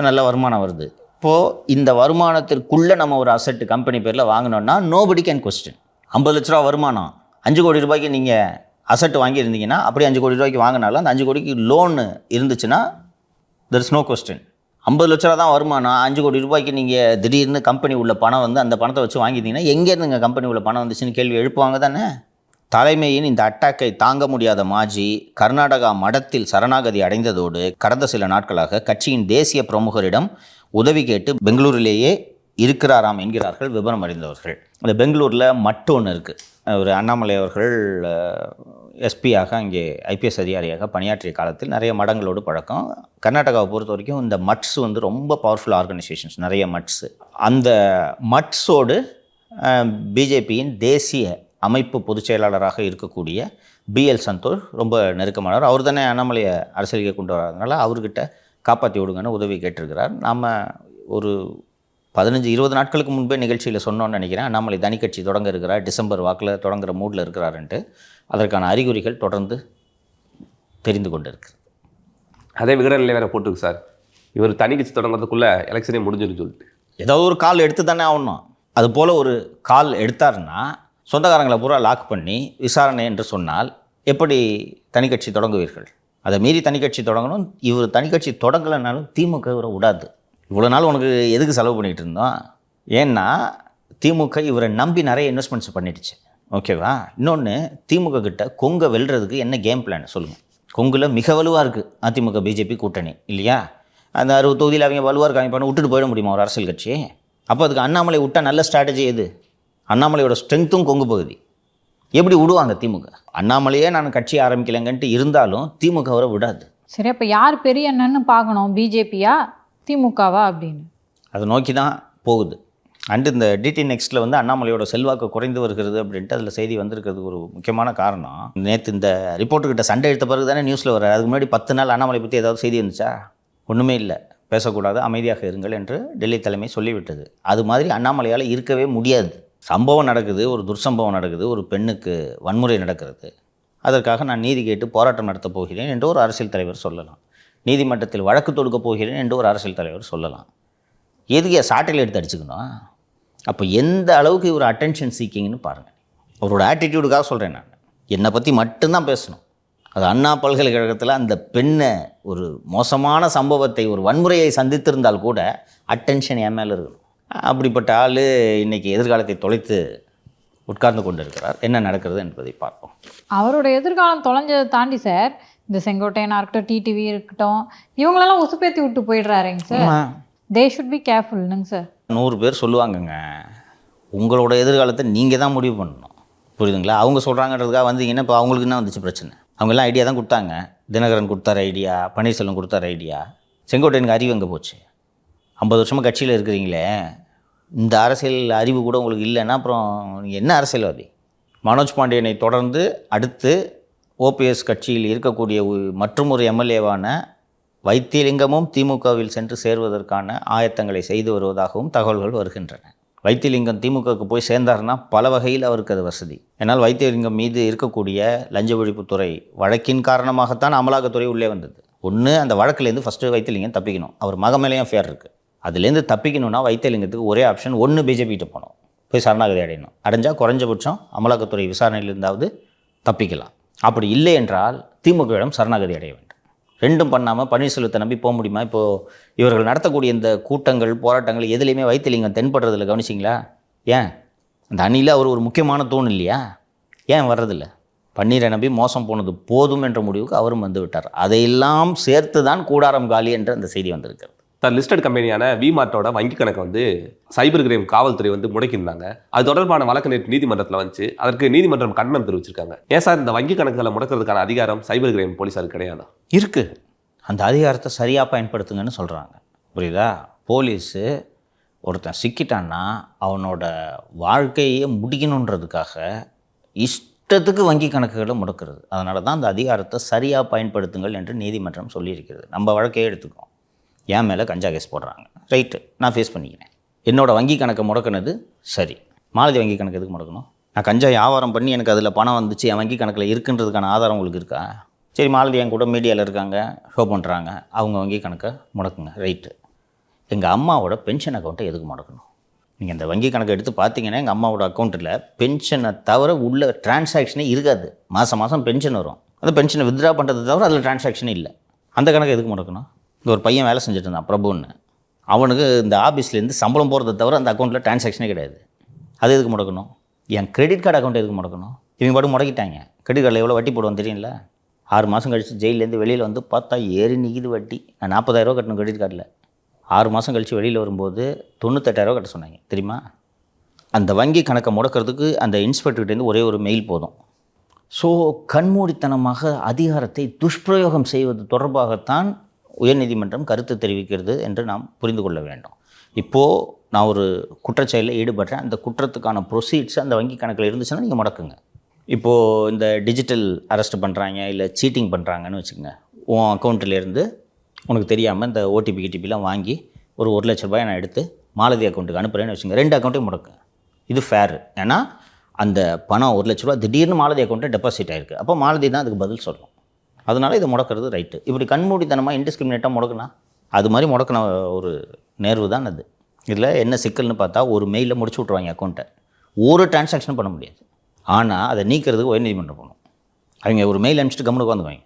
நல்ல வருமானம் வருது. அப்போது இந்த வருமானத்திற்குள்ளே நம்ம ஒரு அசெட் கம்பெனி பேரில் வாங்கினோன்னா நோபடி கேன் கொஸ்டின். 50 லட்ச ரூபா வருமானம், 5 கோடி ரூபாய்க்கு நீங்கள் அசெட் வாங்கியிருந்தீங்கன்னா, அப்படியே 5 கோடி ரூபாய்க்கு வாங்கினாலும் அந்த 5 கோடிக்கு லோனு இருந்துச்சுன்னா தெர் இஸ் நோ கொஸ்டின். 50 லட்ச ரூபா தான் வருமானம், 5 கோடி ரூபாய்க்கு நீங்கள் திடீர்னு கம்பெனி உள்ள பணம் வந்து அந்த பணத்தை வச்சு வாங்கிட்டீங்கன்னா எங்கேருந்துங்க கம்பெனி உள்ள பணம் வந்துச்சுன்னு கேள்வி எழுப்புவாங்க தானே. தலைமையின் இந்த அட்டாக்கை தாங்க முடியாத மாஜி கர்நாடகா மடத்தில் சரணாகதி அடைந்ததோடு கடந்த சில நாட்களாக கட்சியின் தேசிய பிரமுகரிடம் உதவி கேட்டு பெங்களூரிலேயே இருக்கிறாராம் என்கிறார்கள் விவரம் அறிந்தவர்கள். அந்த பெங்களூரில் மட்டு ஒன்று இருக்குது. ஒரு அண்ணாமலை அவர்கள் எஸ்பியாக அங்கே ஐபிஎஸ் அதிகாரியாக பணியாற்றிய காலத்தில் நிறைய மடங்களோடு பழக்கம். கர்நாடகாவை பொறுத்த வரைக்கும் இந்த மட்ஸ் வந்து ரொம்ப பவர்ஃபுல் ஆர்கனைசேஷன்ஸ், நிறைய மட்ஸு. அந்த மட்ஸோடு பிஜேபியின் தேசிய அமைப்பு பொதுச் செயலாளராக இருக்கக்கூடிய பிஎல் சந்தோஷ் ரொம்ப நெருக்கமானவர். அவர் தானே அண்ணாமலையை அரசியலுக்கு கொண்டு வரதுனால அவர்கிட்ட காப்பாற்றி விடுங்கன்னு உதவி கேட்டிருக்கிறார். நாம் ஒரு 15-20 நாட்களுக்கு முன்பே நிகழ்ச்சியில் சொன்னோன்னு நினைக்கிறேன். அண்ணாமலை தனி கட்சி தொடங்க இருக்கிறார், டிசம்பர் வாக்கில் தொடங்குகிற மூடில் இருக்கிறாருன்ட்டு. அதற்கான அறிகுறிகள் தொடர்ந்து தெரிந்து கொண்டு இருக்குது. அதே விகடனில் வேறு போட்டுருக்கு சார், இவர் தனி கட்சி தொடங்குறதுக்குள்ளே எலெக்ஷனே முடிஞ்சிருன்னு சொல்லிட்டு ஏதாவது ஒரு கால் எடுத்து தானே ஆகணும். அது போல் ஒரு கால் எடுத்தாருன்னா சொந்தக்காரங்களை பூரா லாக் பண்ணி விசாரணை என்று சொன்னால் எப்படி தனி கட்சி தொடங்குவீர்கள்? அதை மீறி தனி கட்சி தொடங்கணும். இவர் தனி கட்சி தொடங்கலைனாலும் திமுக இவரை விடாது. இவ்வளோ நாள் உனக்கு எதுக்கு செலவு பண்ணிகிட்டு இருந்தோம்? ஏன்னா திமுக இவரை நம்பி நிறைய இன்வெஸ்ட்மெண்ட்ஸ் பண்ணிடுச்சு. ஓகேவா? இன்னொன்று, திமுக கிட்ட கொங்கை வெல்றதுக்கு என்ன கேம் பிளான் சொல்லுங்கள். கொங்குல மிக வலுவாக இருக்குது அதிமுக பிஜேபி கூட்டணி இல்லையா? அந்த 60 தொகுதியில் அவங்க வலுவாக இருக்காங்க, பண்ண விட்டுட்டு போயிட முடியுமா ஒரு அரசியல் கட்சி? அப்போ அதுக்கு அண்ணாமலை விட்டால் நல்ல ஸ்ட்ராட்டஜி எது? அண்ணாமலையோட ஸ்ட்ரென்த்தும் கொங்கு பகுதி. எப்படி விடுவாங்க திமுக? அண்ணாமலையே நான் கட்சி ஆரம்பிக்கலைங்கன்ட்டு இருந்தாலும் திமுக அவரை விடாது. சரி, அப்போ யார் பெரிய என்னன்னு பார்க்கணும், பிஜேபியா திமுகவா அப்படின்னு? அதை நோக்கி தான் போகுது. அண்டு இந்த டிடி நெக்ஸ்ட்டில் வந்து அண்ணாமலையோட செல்வாக்கு குறைந்து வருகிறது அப்படின்ட்டு அதில் செய்தி வந்திருக்கிறது ஒரு முக்கியமான காரணம். நேற்று இந்த ரிப்போர்ட்டுக்கிட்ட சண்டை எடுத்த பிறகு தானே நியூஸில் வர. அதுக்கு முன்னாடி 10 நாள் அண்ணாமலை பற்றி ஏதாவது செய்தி வந்துச்சா? ஒன்றுமே இல்லை. பேசக்கூடாது, அமைதியாக இருங்கள் என்று டெல்லி தலைமை சொல்லிவிட்டது. அது மாதிரி அண்ணாமலையால் இருக்கவே முடியாது. சம்பவம் நடக்குது, ஒரு துர்சம்பவம் நடக்குது, ஒரு பெண்ணுக்கு வன்முறை நடக்கிறது. அதற்காக நான் நீதி கேட்டு போராட்டம் நடத்தப் போகிறேன் என்று ஒரு அரசியல் தலைவர் சொல்லலாம். நீதிமன்றத்தில் வழக்கு தொடுக்கப் போகிறேன் என்று ஒரு அரசியல் தலைவர் சொல்லலாம். எதுக்கு சாட்டையில் எடுத்து அடிச்சுக்கணும்? அப்போ எந்த அளவுக்கு இவர் அட்டென்ஷன் சீக்கிங்னு பாருங்கள். அவரோட ஆட்டிடியூடுக்காக சொல்கிறேன் நான். என்னை பற்றி மட்டும்தான் பேசணும். அது அண்ணா பல்கலைக்கழகத்தில் அந்த பெண்ணை ஒரு மோசமான சம்பவத்தை, ஒரு வன்முறையை சந்தித்திருந்தால் கூட அட்டென்ஷன் என் மேலே இருக்கணும். அப்படிப்பட்ட ஆள் இன்றைக்கி எதிர்காலத்தை தொலைத்து உட்கார்ந்து கொண்டு இருக்கிறார். என்ன நடக்கிறது என்பதை பார்ப்போம். அவரோட எதிர்காலம் தொலைஞ்சதை தாண்டி சார், இந்த செங்கோட்டையனாக இருக்கட்டும், டிடிவி இருக்கட்டும், இவங்களெல்லாம் உசுப்பேற்றி விட்டு போயிடுறாருங்க சார். தே ஷுட் பி கேர்ஃபுல்னுங்க சார். 100 பேர் சொல்லுவாங்கங்க, உங்களோட எதிர்காலத்தை நீங்கள் தான் முடிவு பண்ணணும். புரியுதுங்களா? அவங்க சொல்கிறாங்கன்றதுக்காக வந்தீங்கன்னா இப்போ அவங்களுக்கு என்ன வந்துச்சு பிரச்சனை? அவங்கெல்லாம் ஐடியா தான் கொடுத்தாங்க. தினகரன் கொடுத்தார் ஐடியா, பன்னீர்செல்வம் கொடுத்தார் ஐடியா. செங்கோட்டையனுக்கு அறிவு எங்கே போச்சு? 50 வருஷமாக கட்சியில் இருக்கிறீங்களே, இந்த அரசியல் அறிவு கூட உங்களுக்கு இல்லைன்னா அப்புறம் என்ன அரசியல்வாதி? மனோஜ் பாண்டியனை தொடர்ந்து அடுத்து ஓபிஎஸ் கட்சியில் இருக்கக்கூடிய மற்றும் ஒரு எம்எல்ஏவான வைத்தியலிங்கமும் திமுகவில் சென்று சேர்வதற்கான ஆயத்தங்களை செய்து வருவதாகவும் தகவல்கள் வருகின்றன. வைத்தியலிங்கம் திமுகவுக்கு போய் சேர்ந்தார்னா பல வகையில் அவருக்கு அது வசதி. ஏன்னால் வைத்தியலிங்கம் மீது இருக்கக்கூடிய லஞ்ச ஒழிப்புத்துறை வழக்கின் காரணமாகத்தான் அமலாக்கத்துறை உள்ளே வந்தது. ஒன்று, அந்த வழக்கிலேருந்து ஃபஸ்ட்டு வைத்தியலிங்கம் தப்பிக்கணும். அவர் மக மேலேயும் ஃபேர் இருக்குது. அதுலேருந்து தப்பிக்கணும்னா வைத்தியலிங்கத்துக்கு ஒரே ஆப்ஷன், ஒன்று பிஜேபிகிட்ட போகணும், போய் சரணாகதி அடையணும். அடைஞ்சால் குறைஞ்சபட்சம் அமலாக்கத்துறை விசாரணையிலிருந்தாவது தப்பிக்கலாம். அப்படி இல்லை என்றால் திமுகவிடம் சரணாகதி அடைய வேண்டும். ரெண்டும் பண்ணாமல் பன்னீர்செல்வத்தை நம்பி போக முடியுமா? இப்போது இவர்கள் நடத்தக்கூடிய இந்த கூட்டங்கள், போராட்டங்கள் எதுலேயுமே வைத்தியலிங்கம் தென்படுறதில்ல. கவனிச்சிங்களா? ஏன்? அந்த அணியில் அவர் ஒரு முக்கியமான தூண் இல்லையா? ஏன் வர்றதில்லை? பன்னீரை நம்பி மோசம் போனது போதும் என்ற முடிவுக்கு அவரும் வந்து விட்டார். அதையெல்லாம் சேர்த்து தான் கூடாரம் காலி என்ற அந்த செய்தி வந்திருக்கிறது. சார், லிஸ்டட் கம்பெனியான விமார்ட்டோட வங்கி கணக்கை வந்து சைபர் கிரைம் காவல்துறை வந்து முடக்கியிருந்தாங்க. அது தொடர்பான வழக்கு நேற்று நீதிமன்றத்தில் வந்துச்சு. அதற்கு நீதிமன்றம் கண்டனம் தெரிவிச்சிருக்காங்க. ஏன் சார் இந்த வங்கி கணக்குகளை முடக்கிறதுக்கான அதிகாரம் சைபர் கிரைம் போலீஸாருக்கு கிடையாதா? இருக்குது. அந்த அதிகாரத்தை சரியாக பயன்படுத்துங்கன்னு சொல்கிறாங்க. புரியுதா? போலீஸு ஒருத்தன் சிக்கிட்டான்னா அவனோட வாழ்க்கையை முடிக்கணுன்றதுக்காக இஷ்டத்துக்கு வங்கி கணக்குகளை முடக்கிறது. அதனால தான் அந்த அதிகாரத்தை சரியாக பயன்படுத்துங்கள் என்று நீதிமன்றம் சொல்லியிருக்கிறது. நம்ம வழக்கையே எடுத்துக்கோம். என் மேலே கஞ்சா கேஸ் போடுறாங்க, ரைட்டு, நான் ஃபேஸ் பண்ணிக்கிறேன். என்னோடய வங்கி கணக்கை முடக்கினது சரி. மாலதி வங்கி கணக்கு எதுக்கு முடக்கணும்? நான் கஞ்சா வியாபாரம் பண்ணி எனக்கு அதில் பணம் வந்துச்சு, என் வங்கி கணக்கில் இருக்குன்றதுக்கான ஆதாரம் உங்களுக்கு இருக்கா? சரி, மாலதி என் கூட மீடியாவில் இருக்காங்க, ஷோ பண்ணுறாங்க, அவங்க வங்கி கணக்கை முடக்குங்க, ரைட்டு. எங்கள் அம்மாவோட பென்ஷன் அக்கௌண்ட்டை எதுக்கு முடக்கணும்? நீங்கள் இந்த வங்கி கணக்கை எடுத்து பார்த்தீங்கன்னா எங்கள் அம்மாவோட அக்கௌண்ட்டில் பென்ஷனை தவிர உள்ள டிரான்சாக்ஷனே இருக்காது. மாதம் மாதம் பென்ஷன் வரும். அந்த பென்ஷனை வித்ட்ரா பண்ணுறது தவிர அதில் டிரான்சாக்ஷனே இல்லை. அந்த கணக்கை எதுக்கு முடக்கணும்? இங்கே ஒரு பையன் வேலை செஞ்சுட்டு இருந்தான், பிரபுன்னு. அவனுக்கு இந்த ஆஃபீஸ்லேருந்து சம்பளம் போகிறத தவிர அந்த அக்கௌண்ட்டில் டிரான்சாக்ஷனே கிடையாது. அது எதுக்கு முடக்கணும்? என் கிரெடிட் கார்டு அக்கௌண்ட் எதுக்கு முடக்கணும்? இவங்க பாட்டு முடக்கிட்டாங்க. கிரெடிட் கார்டில் எவ்வளோ வட்டி போடுவோம் தெரியும்ல? 6 மாதம் கழித்து ஜெயிலேருந்து வெளியில் வந்து பார்த்தா ஏறி நிற்கிது வட்டி. நான் 40,000 கட்டணும் கிரெடிட் கார்டில். 6 மாதம் கழித்து வெளியில் வரும்போது 98,000 கட்ட சொன்னாங்க தெரியுமா? அந்த வங்கி கணக்கை முடக்கிறதுக்கு அந்த இன்ஸ்பெக்டர்கிட்டேருந்து ஒரே ஒரு மெயில் போதும். ஸோ கண்மூடித்தனமாக அதிகாரத்தை துஷ்பிரயோகம் செய்வது தொடர்பாகத்தான் உயர்நீதிமன்றம் கருத்து தெரிவிக்கிறது என்று நாம் புரிந்து கொள்ள வேண்டும். இப்போது நான் ஒரு குற்றச்செயலில் ஈடுபடுறேன், அந்த குற்றத்துக்கான ப்ரொசீட்ஸ் அந்த வங்கி கணக்கில் இருந்துச்சுன்னா நீங்கள் முடக்குங்க. இப்போது இந்த டிஜிட்டல் அரெஸ்ட் பண்ணுறாங்க இல்லை சீட்டிங் பண்ணுறாங்கன்னு வச்சுக்கோங்க. உன் அக்கௌண்ட்டிலேருந்து உனக்கு தெரியாமல் இந்த ஓடிபி கிடிபிலாம் வாங்கி ஒரு 1 லட்ச ரூபாய் நான் எடுத்து மாலதி அக்கௌண்ட்டுக்கு அனுப்புகிறேன்னு வச்சுங்க. 2 அக்கௌண்ட்டையும் முடக்கு. இது ஃபேர். ஏன்னா அந்த பணம் 1 லட்ச ரூபா திடீர்னு மாலதி அக்கௌண்ட்டில் டெபாசிட் ஆகிருக்கு. அப்போ மாலதி தான் அதுக்கு பதில் சொல்லணும். அதனால் இதை முடக்கிறது ரைட்டு. இப்படி கண்மூடித்தனமாக இன்டிஸ்கிரிமினேட்டாக முடக்குனா அது மாதிரி முடக்கின ஒரு நேர்வு தான் அது. இதில் என்ன சிக்கல்னு பார்த்தா ஒரு மெயிலில் முடிச்சு விட்ருவாங்க அக்கௌண்ட்டை. ஒரு டிரான்சாக்ஷன் பண்ண முடியாது. ஆனால் அதை நீக்கிறதுக்கு உயர்நீதிமன்றம் போகணும். அவங்க ஒரு மெயில் அனுப்பிச்சிட்டு கம்முன்னு உட்காந்துவாங்க.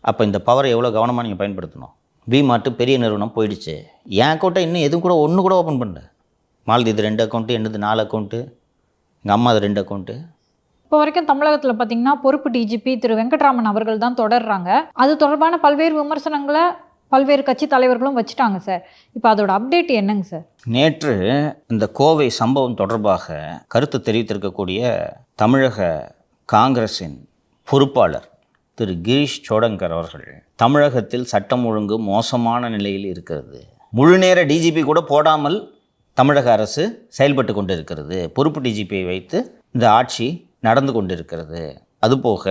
அப்போ இந்த பவரை எவ்வளோ கவனமாக நீங்கள் பயன்படுத்தணும். V-Mart பெரிய நிறுவனம் போயிடுச்சு. என் அக்கௌண்ட்டை இன்னும் எதுவும் கூட ஒன்று கூட ஓப்பன் பண்ணல. மாலதி இது 2 அக்கௌண்ட்டு, என்னது 4 அக்கௌண்ட்டு, எங்கள் அம்மா அது 2 அக்கௌண்ட்டு. இப்போ வரைக்கும் தமிழகத்தில் பார்த்தீங்கன்னா பொறுப்பு டிஜிபி திரு வெங்கட்ராமன் அவர்கள் தான் தொடர்றாங்க. அது தொடர்பான பல்வேறு விமர்சனங்களை பல்வேறு கட்சி தலைவர்களும் வச்சுட்டாங்க சார். இப்போ அதோட அப்டேட் என்னங்க சார்? நேற்று இந்த கோவை சம்பவம் தொடர்பாக கருத்து தெரிவித்திருக்கக்கூடிய தமிழக காங்கிரஸின் பொறுப்பாளர் திரு கிரீஷ் சோடங்கர் அவர்கள், தமிழகத்தில் சட்டம் ஒழுங்கு மோசமான நிலையில் இருக்கிறது, முழுநேர டிஜிபி கூட போடாமல் தமிழக அரசு செயல்பட்டு கொண்டிருக்கிறது, பொறுப்பு டிஜிபியை வைத்து இந்த ஆட்சி நடந்து கொண்டிருக்கிறது, அதுபோக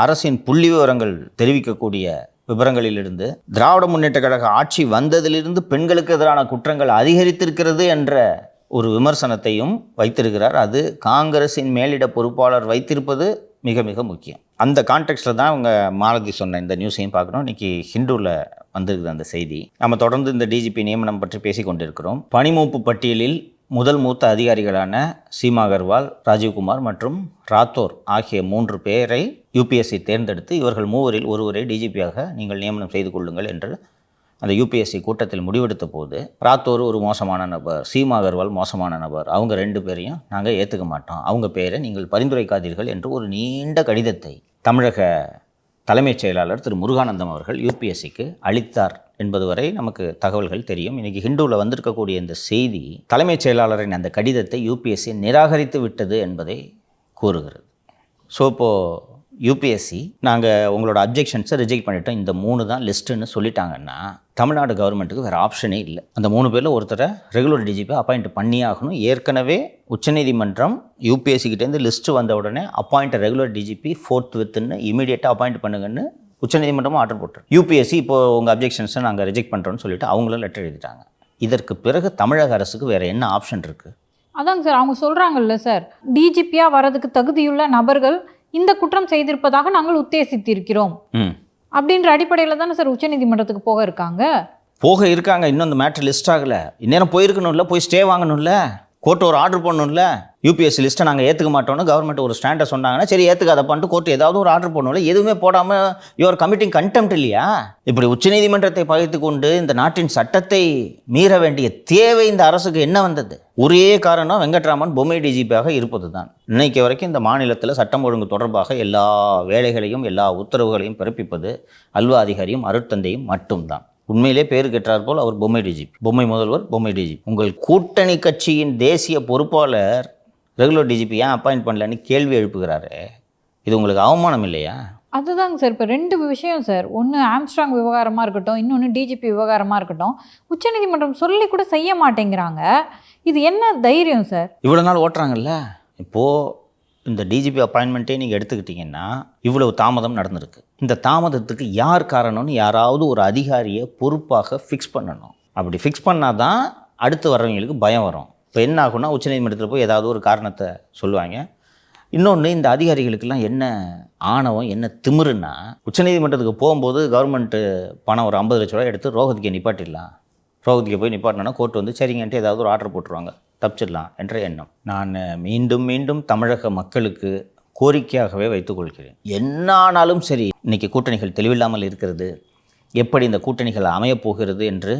அரசின் புள்ளி விவரங்கள் தெரிவிக்கக்கூடிய விவரங்களிலிருந்து திராவிட முன்னேற்ற கழக ஆட்சி வந்ததிலிருந்து பெண்களுக்கு எதிரான குற்றங்கள் அதிகரித்திருக்கிறது என்ற ஒரு விமர்சனத்தையும் வைத்திருக்கிறார். அது காங்கிரஸின் மேலிட பொறுப்பாளர் வைத்திருப்பது மிக மிக முக்கியம். அந்த கான்டெக்ஸ்டில் தான் அவங்க மாலதி சொன்ன இந்த நியூஸையும் பார்க்கணும். இன்றைக்கி ஹிந்துவில் வந்திருக்குது அந்த செய்தி. நம்ம தொடர்ந்து இந்த டிஜிபி நியமனம் பற்றி பேசி கொண்டிருக்கிறோம். பணிமூப்பு பட்டியலில் முதல் மூத்த அதிகாரிகளான சீமா அகர்வால், ராஜீவ்குமார் மற்றும் ராத்தோர் ஆகிய 3 பேரை யூபிஎஸ்சி தேர்ந்தெடுத்து இவர்கள் 3வரில் ஒருவரை டிஜிபியாக நீங்கள் நியமனம் செய்து கொள்ளுங்கள் என்று அந்த யூபிஎஸ்சி கூட்டத்தில் முடிவெடுத்த போது, ராத்தோர் ஒரு மோசமான நபர், சீமா அகர்வால் மோசமான நபர், அவங்க 2 பேரையும் நாங்கள் ஏற்றுக்க மாட்டோம், அவங்க பேரை நீங்கள் பரிந்துரைக்காதீர்கள் என்று ஒரு நீண்ட கடிதத்தை தமிழக தலைமைச் செயலாளர் திரு முருகானந்தம் அவர்கள் யூபிஎஸ்சிக்கு அளித்தார் என்பது வரை நமக்கு தகவல்கள் தெரியும். இன்றைக்கி ஹிந்துவில் வந்திருக்கக்கூடிய இந்த செய்தி தலைமைச் செயலாளரின் அந்த கடிதத்தை யூபிஎஸ்சி நிராகரித்து விட்டது என்பதை கூறுகிறது. ஸோ இப்போது யூபிஎஸ்சி நாங்கள் உங்களோட அப்ஜெக்ஷன்ஸை ரிஜெக்ட் பண்ணிட்டோம், இந்த 3 தான் லிஸ்ட்டுன்னு சொல்லிட்டாங்கன்னா தமிழ்நாடு கவர்மெண்ட்டுக்கு வேறு ஆப்ஷனே இல்லை. அந்த 3 பேரில் ஒருத்தரை ரெகுலர் டிஜிபி அப்பாயிண்ட் பண்ணியே ஆகணும். ஏற்கனவே உச்சநீதிமன்றம் யூபிஎஸ்சிக்கிட்டேருந்து லிஸ்ட்டு வந்த உடனே அப்பாயிண்ட் ரெகுலர் டிஜிபி ஃபோர்த்வித்துன்னு இமீடியட்டாக அப்பாயிண்ட் பண்ணுங்கன்னு உச்சநீதிமன்றமும் ஆர்டர் போட்டு, யூபிஎஸ்சி இப்போது உங்கள் அப்ஜெக்ஷன்ஸை நாங்கள் ரிஜெக்ட் பண்ணுறோன்னு சொல்லிட்டு அவங்களும் லெட்டர் எழுதிட்டாங்க. இதற்கு பிறகு தமிழக அரசுக்கு வேறு என்ன ஆப்ஷன் இருக்குது? அதாங்க சார், அவங்க சொல்கிறாங்கல்ல சார், டிஜிபியாக வரதுக்கு தகுதியுள்ள நபர்கள் இந்த குற்றம் செய்திருப்பதாக நாங்கள் உத்தேசித்திருக்கிறோம் அப்படின்ற அடிப்படையில் தானே சார் உச்சநீதிமன்றத்துக்கு போக இருக்காங்க. இன்னும் அந்த மேட்ரு லிஸ்ட் ஆகலை. இந்நேரம் போயிருக்கணும்ல, போய் ஸ்டே வாங்கணும்ல, கோர்ட்டு ஒரு ஆர்டர் பண்ணணும்ல. யூபிஎஸ்சி லிஸ்ட்டை நாங்கள் ஏற்றுக்க மாட்டோம்னு கவர்மெண்ட் ஒரு ஸ்டாண்டை சொன்னாங்கன்னா சரி ஏற்றுக்காதப்பான்ட்டு கோர்ட்டு ஏதாவது ஒரு ஆர்டர் பண்ணணும்ல. எதுவுமே போடாமல் யுவர் கமிட்டிங் கண்டெம்ட் இல்லையா? இப்படி உச்சநீதிமன்றத்தை பகைத்து கொண்டு இந்த நாட்டின் சட்டத்தை மீற வேண்டிய தேவை இந்த அரசுக்கு என்ன வந்தது? ஒரே காரணம், வெங்கட்ராமன் பொம்மை டிஜிபியாக இருப்பது தான். இன்னைக்கு வரைக்கும் இந்த மாநிலத்தில் சட்டம் ஒழுங்கு தொடர்பாக எல்லா வேலைகளையும் எல்லா உத்தரவுகளையும் பிறப்பிப்பது அல்வா அதிகாரியும் அருட்தந்தையும் மட்டும்தான். உண்மையிலே பேர் கேட்டார் போல் அவர் பொம்மை டிஜிபி, பொம்மை முதல்வர், பொம்மை டிஜிபி. உங்கள் கூட்டணி கட்சியின் தேசிய பொறுப்பாளர் ரெகுலர் டிஜிபி ஏன் அப்பாயிண்ட் பண்ணலன்னு கேள்வி எழுப்புகிறாரு. இது உங்களுக்கு அவமானம் இல்லையா? அதுதாங்க சார், இப்போ 2 விஷயம் சார். ஒன்று ஆம்ஸ்ட்ராங் விவகாரமாக இருக்கட்டும், இன்னொன்று டிஜிபி விவகாரமாக இருக்கட்டும். உச்சநீதிமன்றம் சொல்லி கூட செய்ய மாட்டேங்கிறாங்க. இது என்ன தைரியம் சார்? இவ்வளோ நாள் ஓட்டுறாங்கல்ல. இப்போது இந்த டிஜிபி அப்பாயின்மெண்ட்டே நீங்கள் எடுத்துக்கிட்டிங்கன்னா இவ்வளவு தாமதம் நடந்திருக்கு. இந்த தாமதத்துக்கு யார் காரணம்னு யாராவது ஒரு அதிகாரியை பொறுப்பாக ஃபிக்ஸ் பண்ணணும். அப்படி ஃபிக்ஸ் பண்ணால் தான் அடுத்து வர்றவங்களுக்கு பயம் வரும். இப்போ என்ன ஆகும்னா உச்சநீதிமன்றத்தில் போய் ஏதாவது ஒரு காரணத்தை சொல்லுவாங்க. இன்னொன்று, இந்த அதிகாரிகளுக்கெல்லாம் என்ன ஆணவம், என்ன திமிருன்னா, உச்சநீதிமன்றத்துக்கு போகும்போது கவர்மெண்ட்டு பணம் ஒரு 50 லட்ச ரூபாய் எடுத்து ரோஹத்கே நிப்பாட்டிடலாம், ரோஹித்கே போய் நிப்பாட்டினா கோர்ட் வந்து சரிங்கன்ட்டு ஏதாவது ஒரு ஆர்டர் போட்டுருவாங்க, தப்பிச்சிடலாம் என்ற எண்ணம். நான் மீண்டும் மீண்டும் தமிழக மக்களுக்கு கோரிக்கையாகவே வைத்துக்கொள்கிறேன், என்ன ஆனாலும் சரி இன்றைக்கி கூட்டணிகள் தெளிவில்லாமல் இருக்கிறது, எப்படி இந்த கூட்டணிகள் அமையப்போகிறது என்று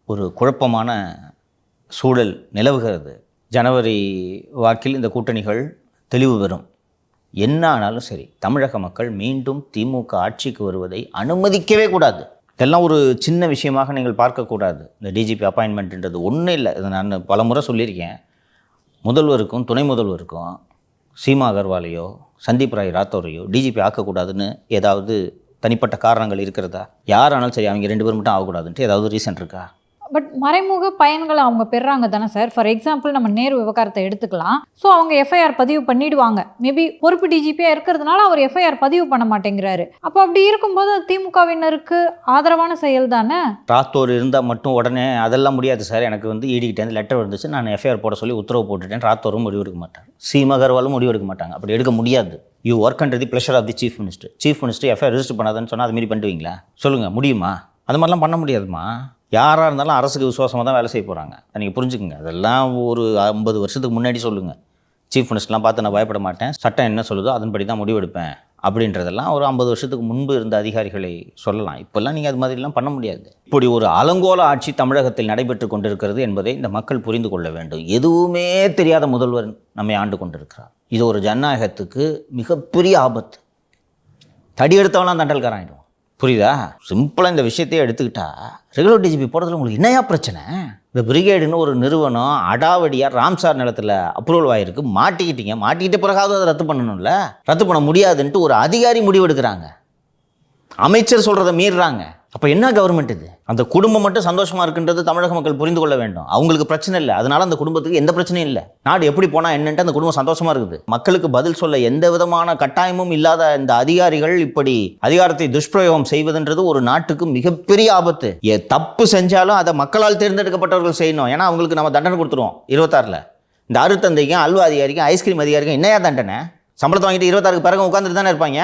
ஒரு குழப்பமான சூழல் நிலவுகிறது. ஜனவரி வாக்கில் இந்த கூட்டணிகள் தெளிவு பெறும். என்ன ஆனாலும் சரி தமிழக மக்கள் மீண்டும் திமுக ஆட்சிக்கு வருவதை அனுமதிக்கவே கூடாது. இதெல்லாம் ஒரு சின்ன விஷயமாக நீங்கள் பார்க்கக்கூடாது. இந்த டிஜிபி அப்பாயின்மெண்ட்ன்றது ஒன்றும் இல்லை. இது நான் பல முறை சொல்லியிருக்கேன். முதல்வருக்கும் துணை முதல்வருக்கும் சீமா அகர்வாலையோ சந்தீப் ராய் ராத்தோரையோ டிஜிபி ஆக்கக்கூடாதுன்னு ஏதாவது தனிப்பட்ட காரணங்கள் இருக்கிறதா? யாரானாலும் சரி அவங்க 2 பேர் மட்டும் ஆகக்கூடாதுன்ட்டு ஏதாவது ரீசன் இருக்கா? பட் மறைமுக பயன்களை அவங்க பெறாங்க தானே சார். ஃபார் எக்ஸாம்பிள் நம்ம நேரு விவகாரத்தை எடுத்துக்கலாம். ஸோ அவங்க எஃப்ஐஆர் பதிவு பண்ணிடுவாங்க. மேபி பொறுப்பு டிஜிபியாக இருக்கிறதுனால அவர் எஃப்ஐஆர் பதிவு பண்ண மாட்டேங்கிறாரு. அப்போ அப்படி இருக்கும்போது திமுகவினருக்கு ஆதரவான செயல் தானே. ராத்தோர் இருந்தால் மட்டும் உடனே அதெல்லாம் முடியாது சார், எனக்கு வந்து ஈடிக்கிட்டேருந்து லெட்டர் வந்துச்சு, நான் எஃப்ஐஆர் போட சொல்லி உத்தரவு போட்டுட்டேன், ராத்தோரும் முடிவெடுக்க மாட்டாங்க, சீமா அகர்வாலும் முடிவெடுக்க மாட்டாங்க. அப்படி எடுக்க முடியாது. You work under the pleasure of the chief minister. Chief minister FIR register பண்ணாதுன்னு சொன்னால் அது மாரி பண்ணுவீங்களா? சொல்லுங்கள், முடியுமா? அது மாதிரிலாம் பண்ண முடியாதுமா. யாராக இருந்தாலும் அரசுக்கு விசுவாசமாக தான் வேலை செய்ய போகிறாங்க. நீங்கள் புரிஞ்சுக்குங்க. அதெல்லாம் ஒரு 50 வருஷத்துக்கு முன்னாடி சொல்லுங்கள். சீஃப் மினிஸ்டர்லாம் பார்த்து நான் பயப்பட மாட்டேன், சட்டம் என்ன சொல்லுதோ அதன்படி தான் முடிவெடுப்பேன் அப்படின்றதெல்லாம் ஒரு 50 வருஷத்துக்கு முன்பு இருந்த அதிகாரிகளை சொல்லலாம். இப்போல்லாம் நீங்கள் அது மாதிரிலாம் பண்ண முடியாது. இப்படி ஒரு அலங்கோல ஆட்சி தமிழகத்தில் நடைபெற்று கொண்டிருக்கிறது என்பதை இந்த மக்கள் புரிந்து கொள்ள வேண்டும். எதுவுமே தெரியாத முதல்வர் நம்மை ஆண்டு கொண்டிருக்கிறார். இது ஒரு ஜனநாயகத்துக்கு மிகப்பெரிய ஆபத்து. தடி எடுத்தவெல்லாம் தண்டல்காராயிடும். புரியுதா? சிம்பிளாக இந்த விஷயத்தையே எடுத்துக்கிட்டா ரெகுலர் டிஜிபி போடுறதுல உங்களுக்கு என்னையா பிரச்சனை? இந்த பிரிகேடுன்னு ஒரு நிறுவனம் அடாவடியாக ராம்சார் நிலத்தில் அப்ரூவல் ஆகிருக்கு, மாட்டிக்கிட்ட பிறகாவது அதை ரத்து பண்ணணும்ல. ரத்து பண்ண முடியாதுன்ட்டு ஒரு அதிகாரி முடிவெடுக்கிறாங்க, அமைச்சர் சொல்கிறத மீறுறாங்க. அப்போ என்ன கவர்மெண்ட் இது? அந்த குடும்பம் மட்டும் சந்தோஷமாக இருக்குன்றது தமிழக மக்கள் புரிந்து கொள்ள வேண்டும். அவங்களுக்கு பிரச்சனை இல்லை, அதனால அந்த குடும்பத்துக்கு எந்த பிரச்சனையும் இல்லை. நாடு எப்படி போனால் என்னன்ட்டு அந்த குடும்பம் சந்தோஷமாக இருக்குது. மக்களுக்கு பதில் சொல்ல எந்த விதமான கட்டாயமும் இல்லாத இந்த அதிகாரிகள் இப்படி அதிகாரத்தை துஷ்பிரயோகம் செய்வதுன்றது ஒரு நாட்டுக்கு மிகப்பெரிய ஆபத்து. தப்பு செஞ்சாலும் அதை மக்களால் தேர்ந்தெடுக்கப்பட்டவர்கள் செய்யணும். ஏன்னா அவங்களுக்கு நம்ம தண்டனை கொடுத்துருவோம் 26. இந்த அறுத்தந்தைக்கும் அல்வா அதிகாரிக்கும் ஐஸ்கிரீம் அதிகாரிக்கும் என்னையா தண்டனை? சம்பளத்தை வாங்கிட்டு 26க்கு பிறகு உட்காந்துட்டு தானே இருப்பாங்க.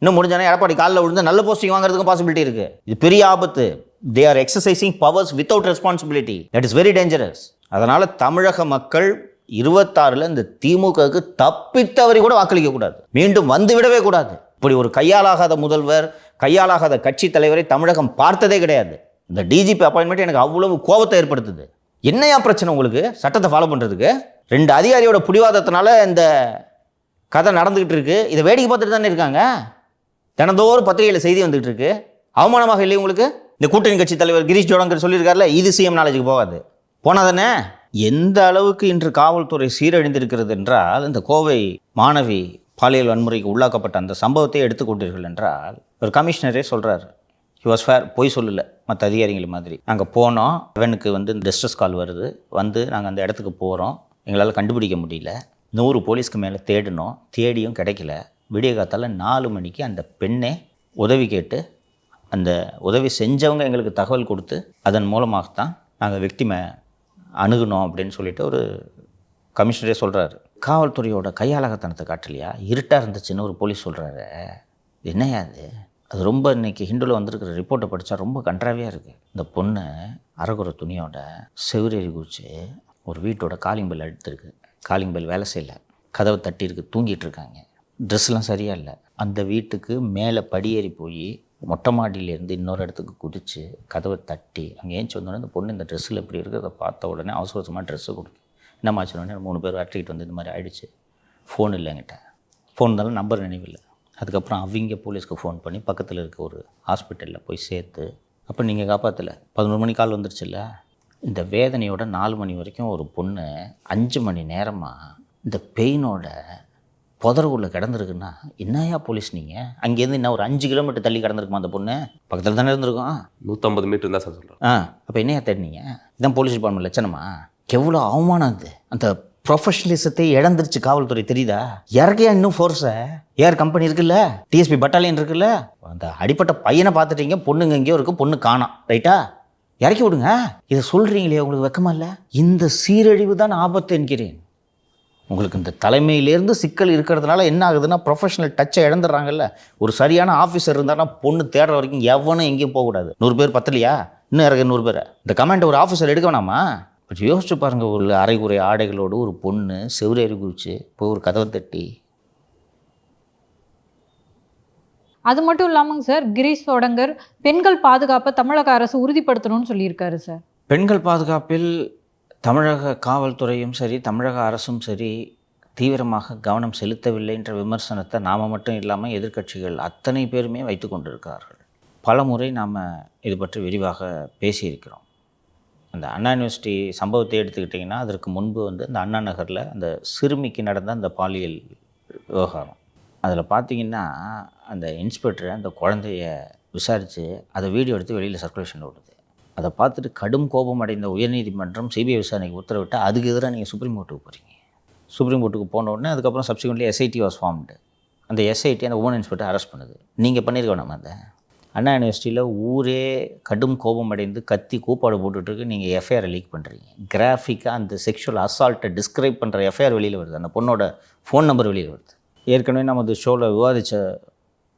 இன்னும் முடிஞ்சானே எடப்பாடி காலில் விழுந்து நல்ல போஸ்டிங் வாங்குறதுக்கும் பாசிபிலிட்டி இருக்குது. இது பெரிய ஆபத்து. They are exercising powers without responsibility. That is very dangerous. அதனால் தமிழக மக்கள் 26 இந்த திமுகவுக்கு தப்பித்தவரை கூட வாக்களிக்கக்கூடாது, மீண்டும் வந்து விடவே கூடாது. இப்படி ஒரு கையாலாகாத முதல்வர், கையாலாகாத கட்சி தலைவரை தமிழகம் பார்த்ததே கிடையாது. இந்த டிஜிபி அப்பாயின்மெண்ட் எனக்கு அவ்வளவு கோபத்தை ஏற்படுத்துது. என்னையா பிரச்சனை உங்களுக்கு சட்டத்தை ஃபாலோ பண்ணுறதுக்கு? 2 அதிகாரியோட பிடிவாதத்தினால இந்த கதை நடந்துக்கிட்டு இருக்கு. இதை வேடிக்கை பார்த்துட்டு தானே இருக்காங்க. தினந்தோறும் பத்திரிகையில் செய்தி வந்துகிட்டு இருக்கு. அவமானமாக இல்லை உங்களுக்கு? இந்த கூட்டணி கட்சி தலைவர் கிரீஷ் ஜோடங்கர் சொல்லியிருக்காருல, இது சிஎம் நாலேஜுக்கு போகாது. போனால் தானே. எந்த அளவுக்கு இன்று காவல்துறை சீரழிந்திருக்கிறது என்றால், இந்த கோவை மாணவி பாலியல் வன்முறைக்கு உள்ளாக்கப்பட்ட அந்த சம்பவத்தை எடுத்துக்கொண்டீர்கள் என்றால், ஒரு கமிஷனரே சொல்கிறார், ஹி வாஸ் ஃபேர், பொய் சொல்லலை மற்ற அதிகாரிகள் மாதிரி. நாங்கள் போனோம், அவனுக்கு வந்து டிஸ்ட்ரெஸ் கால் வருது, வந்து நாங்கள் அந்த இடத்துக்கு போகிறோம், எங்களால் கண்டுபிடிக்க முடியல, 100 போலீஸ்க்கு மேலே தேடினோம், தேடியும் கிடைக்கல. விடிய காத்தால் 4 மணிக்கு அந்த பெண்ணே உதவி கேட்டு, அந்த உதவி செஞ்சவங்க எங்களுக்கு தகவல் கொடுத்து அதன் மூலமாகத்தான் நாங்கள் விக்டிமை அணுகுனோம் அப்படின்னு சொல்லிட்டு ஒரு கமிஷனரே சொல்கிறாரு. காவல்துறையோட கையாளகத்தனத்தை காட்டலையா? இருட்டாக இருந்துச்சுன்னு ஒரு போலீஸ் சொல்கிறாரு. என்னையா அது ரொம்ப இன்றைக்கி ஹிந்துவில் வந்திருக்கிற ரிப்போர்ட்டை படித்தா ரொம்ப கன்றாவியாக இருக்குது. இந்த பொண்ணு அரைகுறை துணியோட செவுரேறி குதிச்சு ஒரு வீட்டோட காலிங் பெல் எடுத்துருக்கு. காலிங் பெல் வேலை செய்யலை, கதவை தட்டியிருக்கு, தூங்கிட்டு இருக்காங்க, ட்ரெஸ்லாம் சரியாக இல்லை. அந்த வீட்டுக்கு மேலே படியேறி போய் மொட்டை மாடியிலேருந்து இன்னொரு இடத்துக்கு குதித்து கதவை தட்டி அங்கே ஏஞ்சி வந்தோடனே அந்த பொண்ணு இந்த ட்ரெஸ்ஸில் இப்படி இருக்கிறத பார்த்த உடனே அவசரமாக ட்ரெஸ்ஸை கொடுக்கு. என்னமாச்சுனோடனே 3 பேர் அட்டிக்கிட்டு வந்து இந்த மாதிரி ஆகிடுச்சு. ஃபோன் இல்லை என்கிட்ட, ஃபோன் இருந்தாலும் நம்பர் நினைவில்லை. அதுக்கப்புறம் அவங்க போலீஸ்க்கு ஃபோன் பண்ணி பக்கத்தில் இருக்க ஒரு ஹாஸ்பிட்டலில் போய் சேர்த்து, அப்போ நீங்கள் காப்பாற்றலை, 11 மணி கால் வந்துருச்சுல்ல. இந்த வேதனையோட 4 மணி வரைக்கும் ஒரு பொண்ணு 5 மணி நேரமாக இந்த பெயினோட புதருக்குள்ளே கிடந்திருக்குன்னா என்னையா போலீஸ் நீங்கள்? அங்கேருந்து என்ன ஒரு 5 கிலோமீட்டர் தள்ளி கிடந்திருக்குமா அந்த பொண்ணு? பக்கத்தில் தானே இருந்திருக்கும். 150 மீட்டர் தான் சார் சொல்கிறேன். அப்போ என்னையா தேடினீங்க? இதான் போலீஸ் டிபார்ட்மெண்ட் லட்சணமா? எவ்வளோ அவமானம் அது. அந்த ப்ரொஃபஷனலிசத்தை இழந்துருச்சு காவல்துறை, தெரியுதா? இறக்கையா இன்னும் ஃபோர்ஸை? ஏஆர் கம்பெனி இருக்குல்ல, டிஎஸ்பி பட்டாலியன் இருக்குல்ல, அந்த அடிப்பட்ட பையனை பார்த்துட்டீங்க, பொண்ணுங்க எங்கேயோ இருக்குது, பொண்ணு காணோம், ரைட்டா? இறக்கி விடுங்க. இதை சொல்கிறீங்களே, உங்களுக்கு வெக்கமா இல்லை? இந்த சீரழிவு தான் ஆபத்து என்கிறேன். உங்களுக்கு இந்த தலைமையிலேருந்து சிக்கல் இருக்கிறதுனால என்ன ஆகுதுன்னா, ப்ரொஃபஷனல் டச்சை இழந்துடுறாங்கல்ல. ஒரு சரியான ஆஃபீஸர் இருந்தாலும் பொண்ணு தேடுற வரைக்கும் எவனும் எங்கேயும் போகக்கூடாது. 100 பேர் பத்தலையா, இன்னும் இறக்க 100 பேரை. இந்த கமெண்ட் ஒரு ஆஃபீஸர் எடுக்க வேணாமா? கொஞ்சம் யோசிச்சு பாருங்கள். ஒரு அரைகுறை ஆடைகளோடு ஒரு பொண்ணு செவ்வரேறி குதிச்சு போய் ஒரு கதவை தட்டி. அது மட்டும் இல்லாமங்க சார், கிரீஷ் சோடங்கர் பெண்கள் பாதுகாப்பை தமிழக அரசு உறுதிப்படுத்தணும்னு சொல்லியிருக்காரு சார். பெண்கள் பாதுகாப்பில் தமிழக காவல்துறையும் சரி தமிழக அரசும் சரி தீவிரமாக கவனம் செலுத்தவில்லை என்ற விமர்சனத்தை நாம் மட்டும் இல்லாமல் எதிர்க்கட்சிகள் அத்தனை பேருமே வைத்து கொண்டிருக்கிறார்கள். பல முறை நாம் இது பற்றி விரிவாக பேசியிருக்கிறோம். அந்த அண்ணா யூனிவர்சிட்டி சம்பவத்தை எடுத்துக்கிட்டிங்கன்னா அதற்கு முன்பு வந்து அந்த அண்ணா நகரில் அந்த சிறுமிக்கு நடந்த அந்த பாலியல் விவகாரம், அதில் பார்த்திங்கன்னா அந்த இன்ஸ்பெக்டர் அந்த குழந்தைய விசாரித்து அதை வீடியோ எடுத்து வெளியில் சர்க்குலேஷன் ஓடுது. அதை பார்த்துட்டு கடும் கோபம் அடைந்த உயர்நீதிமன்றம் சிபிஐ விசாரணைக்கு உத்தரவிட்டு அதுக்கு எதிராக நீங்கள் சுப்ரீம் கோர்ட்டுக்கு போகிறீங்க. சுப்ரீம் கோர்ட்டுக்கு போன உடனே அதுக்கப்புறம் சப்சிக்வெண்ட்லி எஸ்ஐடி வாஸ் ஃபார்ம்டு. அந்த எஸ்ஐடி அந்த உமன் இன்ஸ்பெக்டர் அரெஸ்ட் பண்ணுது. நீங்கள் பண்ணியிருக்க வேணாமா? அந்த அண்ணா யூனிவர்சிட்டியில் ஊரே கடும் கோபம் அடைந்து கத்தி கூப்பாடு போட்டுட்ருக்கு. நீங்கள் எஃப்ஐஆரை லீக் பண்ணுறீங்க. கிராஃபிக்காக அந்த செக்ஷுவல் அசால்ட்டை டிஸ்கிரைப் பண்ணுற எஃப்ஐஆர் வெளியில் வருது. அந்த பொண்ணோட ஃபோன் நம்பர் வெளியில் வருது. ஏற்கனவே நம்ம அந்த ஷோவில் விவாதித்த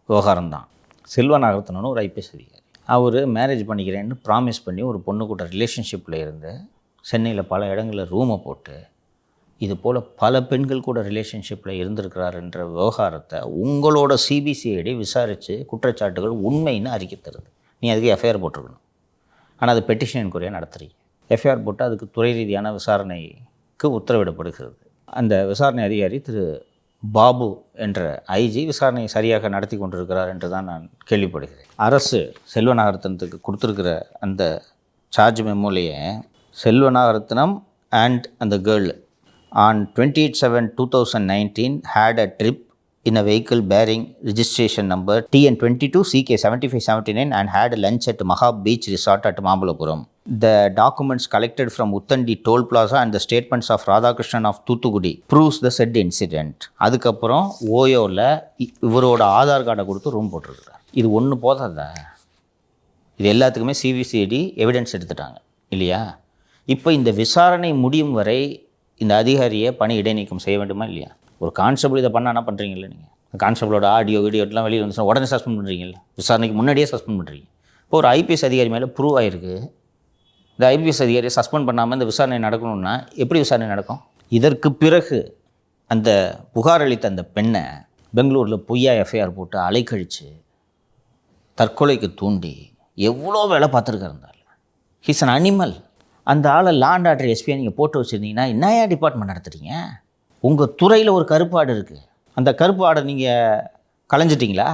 விவகாரம் தான். செல்வ நாகரத்னன்னு ஒரு ஐபிஎஸ் அதிகாரி, அவர் மேரேஜ் பண்ணிக்கிறேன்னு ப்ராமிஸ் பண்ணி ஒரு பொண்ணு கூட ரிலேஷன்ஷிப்பில் இருந்து சென்னையில் பல இடங்களில் ரூமை போட்டு இது போல் பல பெண்கள் கூட ரிலேஷன்ஷிப்பில் இருந்திருக்கிறாருன்ற விவகாரத்தை உங்களோட சிபிசிஐடி விசாரித்து குற்றச்சாட்டுகள் உண்மைன்னு அறிக்கை தருது. நீ அதுக்கு எஃப்ஐஆர் போட்டிருக்கணும். ஆனால் அது பெட்டிஷன் என்கொயரியாக நடத்துறீங்க. எஃப்ஐஆர் போட்டு அதுக்கு துறை ரீதியான விசாரணைக்கு உத்தரவிடப்படுகிறது. அந்த விசாரணை அதிகாரி திரு பாபு என்ற ஐஜி விசாரணையை சரியாக நடத்தி கொண்டிருக்கிறார் என்று தான் நான் கேள்விப்படுகிறேன். அரசு செல்வ நாகரத்னத்துக்கு கொடுத்துருக்கிற அந்த சார்ஜ் மெமோலையே செல்வ நாகரத்னம் அண்ட் அந்த girl on 28/7/2019 had a trip in a vehicle bearing registration number TN22 CK 7579 and had lunch at Mahab Beach Resort at Mambalapuram. The documents collected from Uttandi Toll Plaza and the statements of Radhakrishnan of Thuthukudi proves the said incident. அதுக்கப்புறம் ஓயோவில் இவரோட ஆதார் கார்டை கொடுத்து ரூம் போட்டிருக்கிறார். இது ஒன்று போதாதா? இது எல்லாத்துக்குமே சிபிசிஐடி எவிடன்ஸ் எடுத்துட்டாங்க இல்லையா? இப்போ இந்த விசாரணை முடியும் வரை இந்த அதிகாரியை பணி இடைநீக்கம் செய்ய வேண்டுமா இல்லையா? ஒரு கான்ஸ்டபிள் இதை பண்ணால் என்ன பண்ணுறீங்களே? நீங்கள் கான்ஸ்டபிளோட ஆடியோ வீடியோலாம் வெளியில் வந்துச்சுன்னா உடனே சஸ்பெண்ட் பண்ணுறீங்களா? விசாரணைக்கு முன்னாடியே சஸ்பெண்ட் பண்ணுறீங்க. இப்போ ஒரு ஐபிஎஸ் அதிகாரி மேலே ப்ரூவ் ஆகிருக்கு. இந்த ஐபிஎஸ் அதிகாரியை சஸ்பெண்ட் பண்ணாமல் இந்த விசாரணை நடக்கணும்னா எப்படி விசாரணை நடக்கும்? இதற்கு பிறகு அந்த புகார் அளித்த அந்த பெண்ணை பெங்களூரில் பொய்யா எஃப்ஐஆர் போட்டு அலைக்கழித்து தற்கொலைக்கு தூண்டி எவ்வளோ வேலை பார்த்துருக்காரு இருந்தால். He's an animal. அந்த ஆளை லாண்ட் ஆர்டர் எஸ்பியை நீங்கள் போட்டு வச்சுருந்தீங்கன்னா என்னையா டிபார்ட்மெண்ட் நடத்துகிறீங்க? உங்கள் துறையில் ஒரு கருப்பு ஆடு இருக்குது. அந்த கருப்பு ஆடை நீங்கள் களைஞ்சிட்டிங்களா?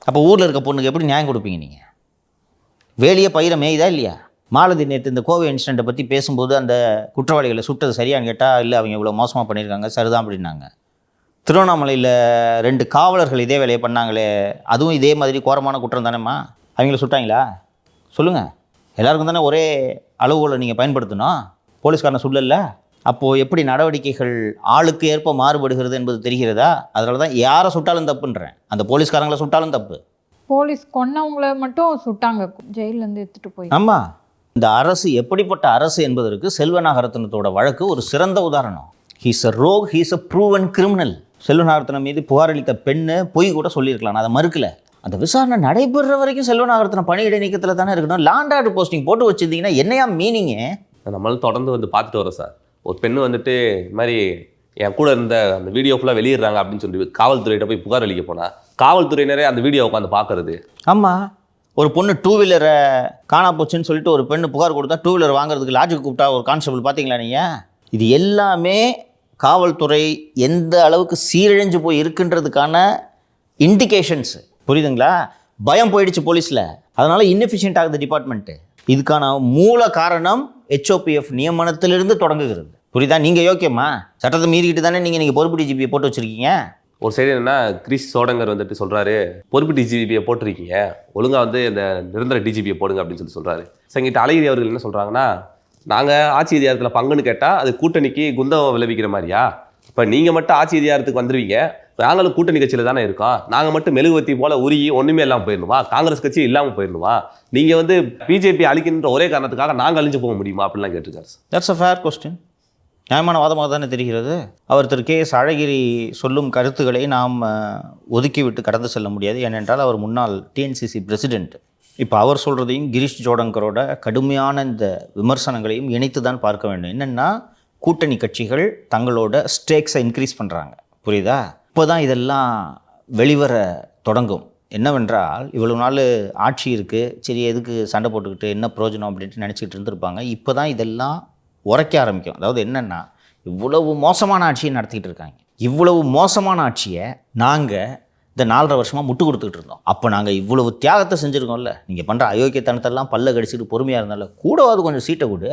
அப்போ ஊரில் இருக்க பொண்ணுக்கு எப்படி நியாயம் கொடுப்பீங்க? நீங்கள் வேலியை பயிரை மேய்தா இல்லையா? மாலதி நேற்று இந்த கோவை இன்சிடெண்ட்டை பற்றி பேசும்போது அந்த குற்றவாளிகளை சுட்டது சரியான்னு கேட்டால் இல்லை, அவங்க இவ்வளோ மோசமாக பண்ணியிருக்காங்க சரிதான் அப்படின்னாங்க. திருவண்ணாமலையில் 2 காவலர்கள் இதே வேலையை பண்ணாங்களே, அதுவும் இதே மாதிரி கோரமான குற்றம் தானேம்மா? அவங்கள சுட்டாங்களா? சொல்லுங்கள். எல்லாருக்கும் தானே ஒரே அளவுகளை நீங்கள் பயன்படுத்தணும். போலீஸ்காரனை சொல்லல. அப்போது எப்படி நடவடிக்கைகள் ஆளுக்கு ஏற்ப மாறுபடுகிறது என்பது தெரிகிறதா? அதனால தான் யாரை சுட்டாலும் தப்புன்றேன். அந்த போலீஸ்காரங்களை சுட்டாலும் தப்பு. போலீஸ் கொன்னவங்களை மட்டும் சுட்டாங்க, ஜெயிலேருந்து எடுத்துகிட்டு போய். ஆமாம். இந்த அரசு எப்படிப்பட்ட அரசு என்பதற்கு செல்வ நாகரத்னத்தோட வழக்கு ஒரு சிறந்த உதாரணம். He's a rogue, he's a proven criminal. செல்வ நாகரத்னம் மீது புகார் அளித்த பெண்ணு பொய் கூட சொல்லியிருக்கலாம், நான் அதை மறுக்கலை. அந்த விசாரணை நடைபெறுற வரைக்கும் செல்வ நாகரத்னம் பணி இடைநீக்கத்தில் தானே இருக்கணும். லாண்ட் ஆர்டர் போஸ்டிங் போட்டு வச்சுருந்தீங்கன்னா என்னையா மீனிங்கு? நம்மளும் தொடர்ந்து வந்து பார்த்துட்டு வரோம் சார். ஒரு பெண்ணு வந்துட்டு இது மாதிரி என் கூட இருந்த அந்த வீடியோ ஃபுல்லாக வெளியிடுறாங்க அப்படின்னு சொல்லி காவல்துறையிட்ட போய் புகார் அளிக்க போனால் காவல்துறையினரே அந்த வீடியோ உட்காந்து பார்க்கறது. ஆமாம். ஒரு பொண்ணு 2 வீலரை காணா போச்சுன்னு சொல்லிட்டு ஒரு பெண்ணு புகார் கொடுத்தா 2 வீலர் வாங்குறதுக்கு லாட்ஜுக்கு கூப்பிட்டா ஒரு கான்ஸ்டபிள் பார்த்தீங்களா நீங்கள்? இது எல்லாமே காவல்துறை எந்த அளவுக்கு சீரழிஞ்சு போய் இருக்குன்றதுக்கான இண்டிகேஷன்ஸ். புரியுதுங்களா? பயம் போயிடுச்சு போலீஸில். அதனால் இன்எஃபிஷியன்ட் ஆகுது டிபார்ட்மெண்ட்டு. இதுக்கான மூல காரணம் ஹெச்ஓபிஎஃப் நியமனத்திலிருந்து தொடங்குகிறது. புரியுதா? நீங்கள் யோக்கியமா? சட்டத்தை மீறிக்கிட்டு தானே நீங்கள் பொறுப்பு டிஜிபியை போட்டு வச்சுருக்கீங்க. ஒரு சைடு என்னன்னா கிரீஷ் சோடங்கர் வந்துட்டு சொல்கிறாரு, பொறுப்பு டிஜிபியை போட்டிருக்கீங்க, ஒழுங்காக வந்து இந்த நிரந்தர டிஜிபியை போடுங்க அப்படின்னு சொல்கிறாரு. சங்கிட்ட அழகிரி அவர்கள் என்ன சொல்கிறாங்கன்னா, நாங்கள் ஆட்சி அதிகாரத்தில் பங்குன்னு கேட்டால் அது கூட்டணிக்கு குந்தம் விளைவிக்கிற மாதிரியா? இப்போ நீங்கள் மட்டும் ஆட்சி அதிகாரத்துக்கு வந்துடுவீங்க, நாங்களும் கூட்டணி கட்சியில் தானே இருக்கோம், நாங்கள் மட்டும் மெழுகுவத்தி போல் உருகி ஒன்றுமே இல்லாமல் போயிடணுமா? காங்கிரஸ் கட்சி இல்லாமல் போயிடணுமா? நீங்கள் வந்து பிஜேபி அழிக்கின்ற ஒரே காரணத்துக்காக நாங்கள் அழிஞ்சு போக முடியுமா அப்படின்லாம் கேட்டிருக்காரு. That's a fair question. நியாயமான வாதமாக தானே தெரிகிறது. அவர் திரு KS அழகிரி சொல்லும் கருத்துக்களை நாம் ஒதுக்கிவிட்டு கடந்து செல்ல முடியாது. ஏனென்றால் அவர் முன்னாள் TNCC பிரசிடென்ட். இப்போ அவர் சொல்கிறதையும் கிரீஷ் ஜோடங்கரோட கடுமையான இந்த விமர்சனங்களையும் இணைத்து தான் பார்க்க வேண்டும். என்னென்னா கூட்டணி கட்சிகள் தங்களோட ஸ்டேக்ஸை இன்க்ரீஸ் பண்ணுறாங்க, புரியுதா? இப்போ தான் இதெல்லாம் வெளிவர தொடங்கும். என்னவென்றால் இவ்வளவு நாள் ஆட்சி இருக்குது, சரி எதுக்கு சண்டை போட்டுக்கிட்டு என்ன பிரயோஜனம் அப்படின்ட்டு நினச்சிக்கிட்டு இருந்திருப்பாங்க. இப்போ தான் இதெல்லாம் உரைக்க ஆரம்பிக்கும். அதாவது என்னென்னா, இவ்வளவு மோசமான ஆட்சியை நடத்திக்கிட்டு இருக்காங்க. இவ்வளவு மோசமான ஆட்சியை நாங்கள் இந்த 4.5 வருஷமாக முட்டு கொடுத்துக்கிட்டு இருந்தோம். அப்போ நாங்கள் இவ்வளவு தியாகத்தை செஞ்சுருக்கோம்ல, நீங்கள் பண்ணுற அயோக்கியத்தனத்தெல்லாம் பல்ல கடிச்சிட்டு பொறுமையாக இருந்தால கூடவாது கொஞ்சம் சீட்டை கொடு.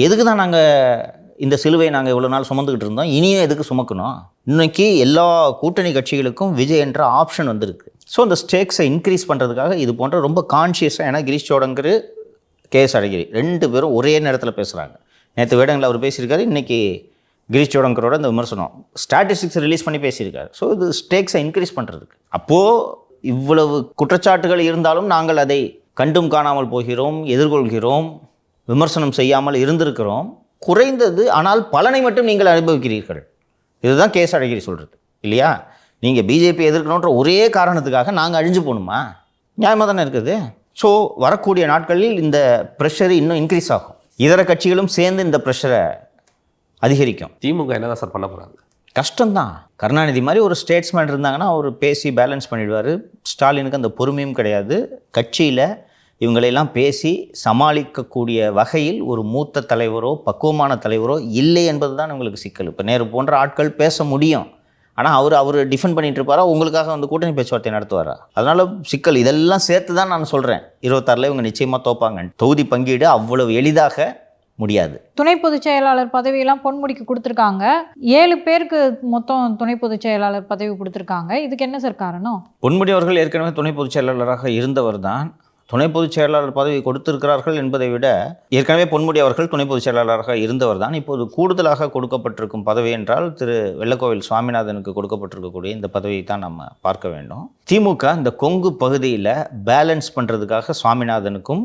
எதுக்கு தான் நாங்கள் இந்த சிலுவையை நாங்கள் இவ்வளோ நாள் சுமந்துக்கிட்டு இருந்தோம், இனியும் எதுக்கு சுமக்கணும்? இன்னைக்கு எல்லா கூட்டணி கட்சிகளுக்கும் விஜய் என்ற ஆப்ஷன் வந்திருக்கு. ஸோ அந்த ஸ்டேக்ஸை இன்க்ரீஸ் பண்ணுறதுக்காக இது போன்ற ரொம்ப கான்ஷியஸாக, ஏன்னா கிரீஷ் ஜோடங்கர், கேஎஸ் அழகிரி 2 பேரும் ஒரே நேரத்தில் பேசுகிறாங்க. நேற்று வேடங்களில் அவர் பேசியிருக்காரு, இன்றைக்கி கிரீஷ் ஜோடங்கரோட இந்த விமர்சனம் ஸ்டாட்டிஸ்டிக்ஸ் ரிலீஸ் பண்ணி பேசியிருக்காரு. ஸோ இது ஸ்டேக்ஸை இன்க்ரீஸ் பண்ணுறதுக்கு. அப்போது இவ்வளவு குற்றச்சாட்டுகள் இருந்தாலும் நாங்கள் அதை கண்டும் காணாமல் போகிறோம், எதிர்கொள்கிறோம், விமர்சனம் செய்யாமல் இருந்திருக்கிறோம். குறைந்தது ஆனால் பலனை மட்டும் நீங்கள் அனுபவிக்கிறீர்கள். இதுதான் கேஎஸ் அழகிரி சொல்கிறது இல்லையா? நீங்கள் பிஜேபி எதிர்க்கணுன்ற ஒரே காரணத்துக்காக நாங்கள் அழிஞ்சு போகணுமா? நியாயமாக தானே இருக்குது. ஸோ வரக்கூடிய நாட்களில் இந்த ப்ரெஷர் இன்னும் இன்க்ரீஸ் ஆகும். இதர கட்சிகளும் சேர்ந்து இந்த ப்ரெஷரை அதிகரிக்கும். திமுக என்ன தான் சார் பண்ண போகிறாங்க? கஷ்டம்தான். கருணாநிதி மாதிரி ஒரு ஸ்டேட்ஸ்மேன் இருந்தாங்கன்னா அவர் பேசி பேலன்ஸ் பண்ணிடுவார். ஸ்டாலினுக்கு அந்த பொறுமையும் கிடையாது. கட்சியில் இவங்களையெல்லாம் பேசி சமாளிக்கக்கூடிய வகையில் ஒரு மூத்த தலைவரோ பக்குவமான தலைவரோ இல்லை என்பது தான் இவங்களுக்கு சிக்கல். இப்போ நேரு போன்ற ஆட்கள் பேச முடியும், ஆனால் அவர் டிஃபெண்ட் பண்ணிட்டு இருப்பாரா, உங்களுக்காக வந்து கூட்டணி பேச்சுவார்த்தை நடத்துவாரா? அதனால சிக்கல். இதெல்லாம் சேர்த்து தான் நான் சொல்கிறேன், 26 இவங்க நிச்சயமாக தோப்பாங்க. தொகுதி பங்கீடு அவ்வளவு எளிதாக முடியாது. துணை பொதுச் செயலாளர் பதவியெல்லாம் பொன்முடிக்கு கொடுத்துருக்காங்க. 7 பேருக்கு மொத்தம் துணை பொதுச் செயலாளர் பதவி கொடுத்துருக்காங்க. இதுக்கு என்ன சார் காரணம்? பொன்முடி அவர்கள் ஏற்கனவே துணை பொதுச் செயலாளராக இருந்தவர் தான். துணை பொதுச் செயலாளர் பதவி கொடுத்திருக்கிறார்கள் என்பதை விட ஏற்கனவே பொன்முடி அவர்கள் துணை பொதுச் செயலாளராக இருந்தவர் தான். இப்போது கூடுதலாக கொடுக்கப்பட்டிருக்கும் பதவி என்றால் திரு வெள்ளக்கோவில் சுவாமிநாதனுக்கு கொடுக்கப்பட்டிருக்கக்கூடிய இந்த பதவியை தான் நம்ம பார்க்க வேண்டும். திமுக இந்த கொங்கு பகுதியில் பேலன்ஸ் பண்ணுறதுக்காக சுவாமிநாதனுக்கும்,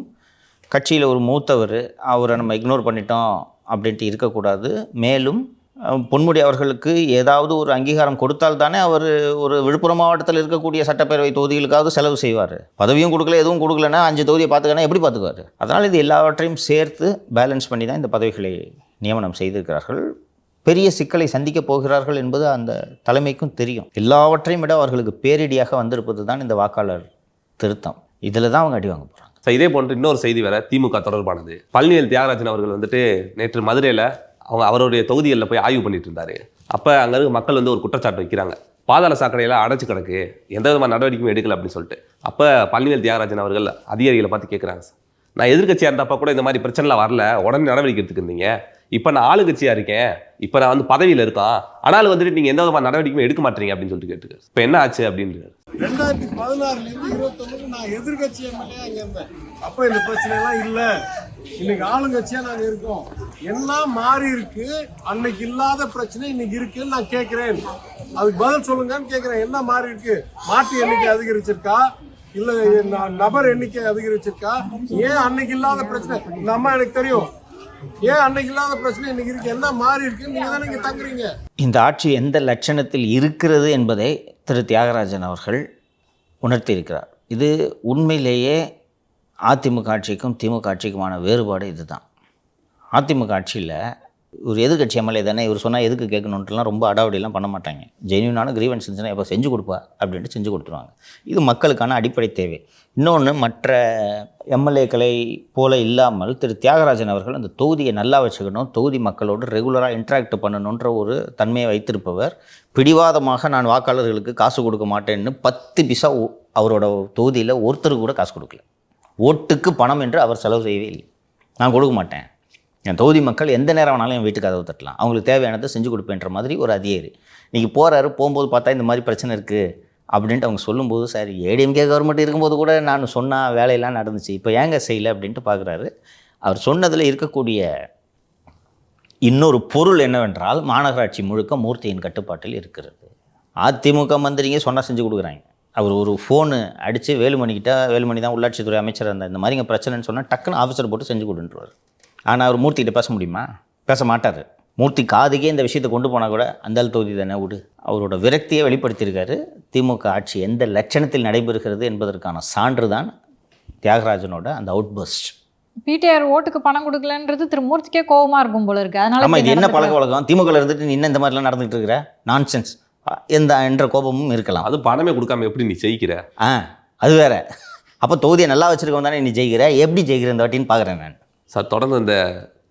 கட்சியில் ஒரு மூத்தவர், அவரை நம்ம இக்னோர் பண்ணிட்டோம் அப்படின்ட்டு இருக்கக்கூடாது. மேலும் பொன்முடி அவர்களுக்கு ஏதாவது ஒரு அங்கீகாரம் கொடுத்தால் தானே அவர் ஒரு விழுப்புரம் மாவட்டத்தில் இருக்கக்கூடிய சட்டப்பேரவை தொகுதிகளுக்காவது செலவு செய்வார். பதவியும் கொடுக்கல, எதுவும் கொடுக்கலன்னா 5 தொகுதியை பார்த்துக்கனா எப்படி பார்த்துக்குவார்? அதனால் இது எல்லாவற்றையும் சேர்த்து பேலன்ஸ் பண்ணி தான் இந்த பதவிகளை நியமனம் செய்திருக்கிறார்கள். பெரிய சிக்கலை சந்திக்கப் போகிறார்கள் என்பது அந்த தலைமைக்கும் தெரியும். எல்லாவற்றையும் விட அவர்களுக்கு பேரிடியாக வந்திருப்பது தான் இந்த வாக்காளர் திருத்தம். இதில் தான் அவங்க அடி வாங்க போகிறாங்க. இதே போன்று இன்னொரு செய்தி வேற திமுக தொடர்பானது. பழனிவேல் தியாகராஜன் அவர்கள் வந்துட்டு நேற்று மதுரையில் அவருடைய தொகுதிகளில் போய் ஆய்வு பண்ணிட்டு இருந்தாரு. அப்போ அங்கே இருக்க மக்கள் வந்து ஒரு குற்றச்சாட்டு வைக்கிறாங்க, பாதாள சாக்கடையெல்லாம் அடைச்சு கிடக்கு, எந்த விதமான நடவடிக்கையும் எடுக்கல அப்படின்னு சொல்லிட்டு. அப்போ பழனிவேல் தியாகராஜன் அவர்கள் அதிகாரிகளை பார்த்து கேட்குறாங்க, நான் எதிர்கட்சியாக இருந்தப்போ கூட இந்த மாதிரி பிரச்சனைலாம் வரல, உடனே நடவடிக்கை எடுத்துக்கிருந்தீங்க. இப்போ நான் ஆளுங்கட்சியாக இருக்கேன், இப்போ நான் வந்து பதவியில் இருக்கேன், ஆனாலும் வந்துட்டு நீங்கள் எந்த விதமான நடவடிக்கையும் எடுக்க மாட்டீங்க அப்படின்னு சொல்லிட்டு கேட்டுக்காரு. இப்போ என்ன ஆச்சு அப்படின்ட்டு 2016 21 நான் எதிர்கட்சி எம்எல்ஏ அங்க இருந்தேன். அப்ப இந்த பிரச்சனை எல்லாம் இல்ல. இன்னைக்கு ஆளுங்கட்சியா நாங்க இருக்கோம். என்ன மாறி இருக்கு? அன்னைக்கு இல்லாத பிரச்சனை இன்னைக்கு இருக்குன்னு நான் கேட்கிறேன். அதுக்கு பதில் சொல்லுங்கன்னு கேட்கிறேன். என்ன மாறி இருக்கு? மாட்டு எண்ணிக்கை அதிகரிச்சிருக்கா, இல்ல நபர் எண்ணிக்கை அதிகரிச்சிருக்கா? ஏன் அன்னைக்கு இல்லாத பிரச்சனை? இந்த அம்மா எனக்கு தெரியும், ஏன் அன்னைக்கு இல்லாத பிரச்சனை இன்னைக்கு இருக்கு? என்ன மாறி இருக்கு? நீங்க தானே இங்க தங்குறீங்க. இந்த ஆட்சி எந்த லட்சணத்தில் இருக்கிறது என்பதை திரு தியாகராஜன் அவர்கள் உணர்த்தியிருக்கிறார். இது உண்மையிலேயே அதிமுக ஆட்சிக்கும் திமுக ஆட்சிக்குமான வேறுபாடு இதுதான். அதிமுக ஆட்சியில் ஒரு எதிர்கட்சி எம்எல்ஏ தானே, இவர் சொன்னால் எதுக்கு கேட்கணுன்ட்டுலாம் ரொம்ப அடாவடிலாம் பண்ண மாட்டாங்க. ஜென்யூனான கிரீவன்ஸ் இருந்துச்சுன்னா எப்போ செஞ்சு கொடுப்பா அப்படின்ட்டு செஞ்சு கொடுத்துருவாங்க. இது மக்களுக்கான அடிப்படை தேவை. இன்னொன்று, மற்ற எம்எல்ஏக்களை போல இல்லாமல் திரு தியாகராஜன் அவர்கள் அந்த தொகுதியை நல்லா வச்சுக்கணும், தொகுதி மக்களோடு ரெகுலராக இன்ட்ராக்ட் பண்ணணுன்ற ஒரு தன்மையை வைத்திருப்பவர். பிடிவாதமாக நான் வாக்காளர்களுக்கு காசு கொடுக்க மாட்டேன்னு 10 பைசா அவரோட தொகுதியில் ஒருத்தருக்கு கூட காசு கொடுக்கல. ஓட்டுக்கு பணம் என்று அவர் செலவு செய்யவே இல்லை. நான் கொடுக்க மாட்டேன், என் தொகுதி மக்கள் எந்த நேரம் வேணாலும் என் வீட்டுக்கு கதவு தட்டலாம், அவங்களுக்கு தேவையானதை செஞ்சு கொடுப்பேன்ற மாதிரி ஒரு அதிகாரி. இன்றைக்கி போகும்போது பார்த்தா இந்த மாதிரி பிரச்சனை இருக்குது அப்படின்ட்டு அவங்க சொல்லும்போது, சார் ஏடிஎம்கே கவர்மெண்ட் இருக்கும்போது கூட நான் சொன்னால் வேலையெல்லாம் நடந்துச்சு, இப்போ ஏங்க செய்யலை அப்படின்ட்டு பார்க்குறாரு. அவர் சொன்னதில் இருக்கக்கூடிய இன்னொரு பொருள் என்னவென்றால், மாநகராட்சி முழுக்க மூர்த்தியின் கட்டுப்பாட்டில் இருக்கிறது. அதிமுக மந்திரிங்க சொன்னால் செஞ்சு கொடுக்குறாங்க. அவர் ஒரு ஃபோனு அடித்து வேலுமணி தான் உள்ளாட்சித்துறை அமைச்சர் இருந்தார், இந்த மாதிரி இங்கே பிரச்சனைன்னு சொன்னால் டக்குன்னு ஆஃபீஸர் போட்டு செஞ்சு கொடுன்றார். ஆனால் அவர் மூர்த்திகிட்ட பேச முடியுமா? பேச மாட்டார். மூர்த்தி காதுக்கே இந்த விஷயத்தை கொண்டு போனால் கூட அந்த தொகுதி தானே விடு. அவரோட விரக்தியை வெளிப்படுத்தியிருக்காரு. திமுக ஆட்சி எந்த லட்சணத்தில் நடைபெறுகிறது என்பதற்கான சான்று தான் தியாகராஜனோட அந்த அவுட்பர்ஸ்ட். பிடிஆர் ஓட்டுக்கு பணம் கொடுக்கலன்றது திரு மூர்த்திக்கே கோவமா இருக்கும் போல இருக்கு. அதனால ஆமாம், இது இப்படி என்ன நடந்துக்கிறாரு. பழக்க வழக்கம்? திமுகவில் இருந்துட்டு நீ என்ன இந்த மாதிரிலாம் நடந்துகிட்டு இருக்கிற, நான்சென்ஸ் என்ற கோபமும் இருக்கலாம். அது பணமே கொடுக்காம எப்படி நீ ஜெயிக்கிற? அது வேற. அப்போ தொகுதியை நல்லா வச்சிருக்கவன் தானே நீ ஜெயிக்கிற, எப்படி ஜெயிக்கிற இந்த வாட்டின்னு பார்க்குறேன் நான். சார், தொடர்ந்து இந்த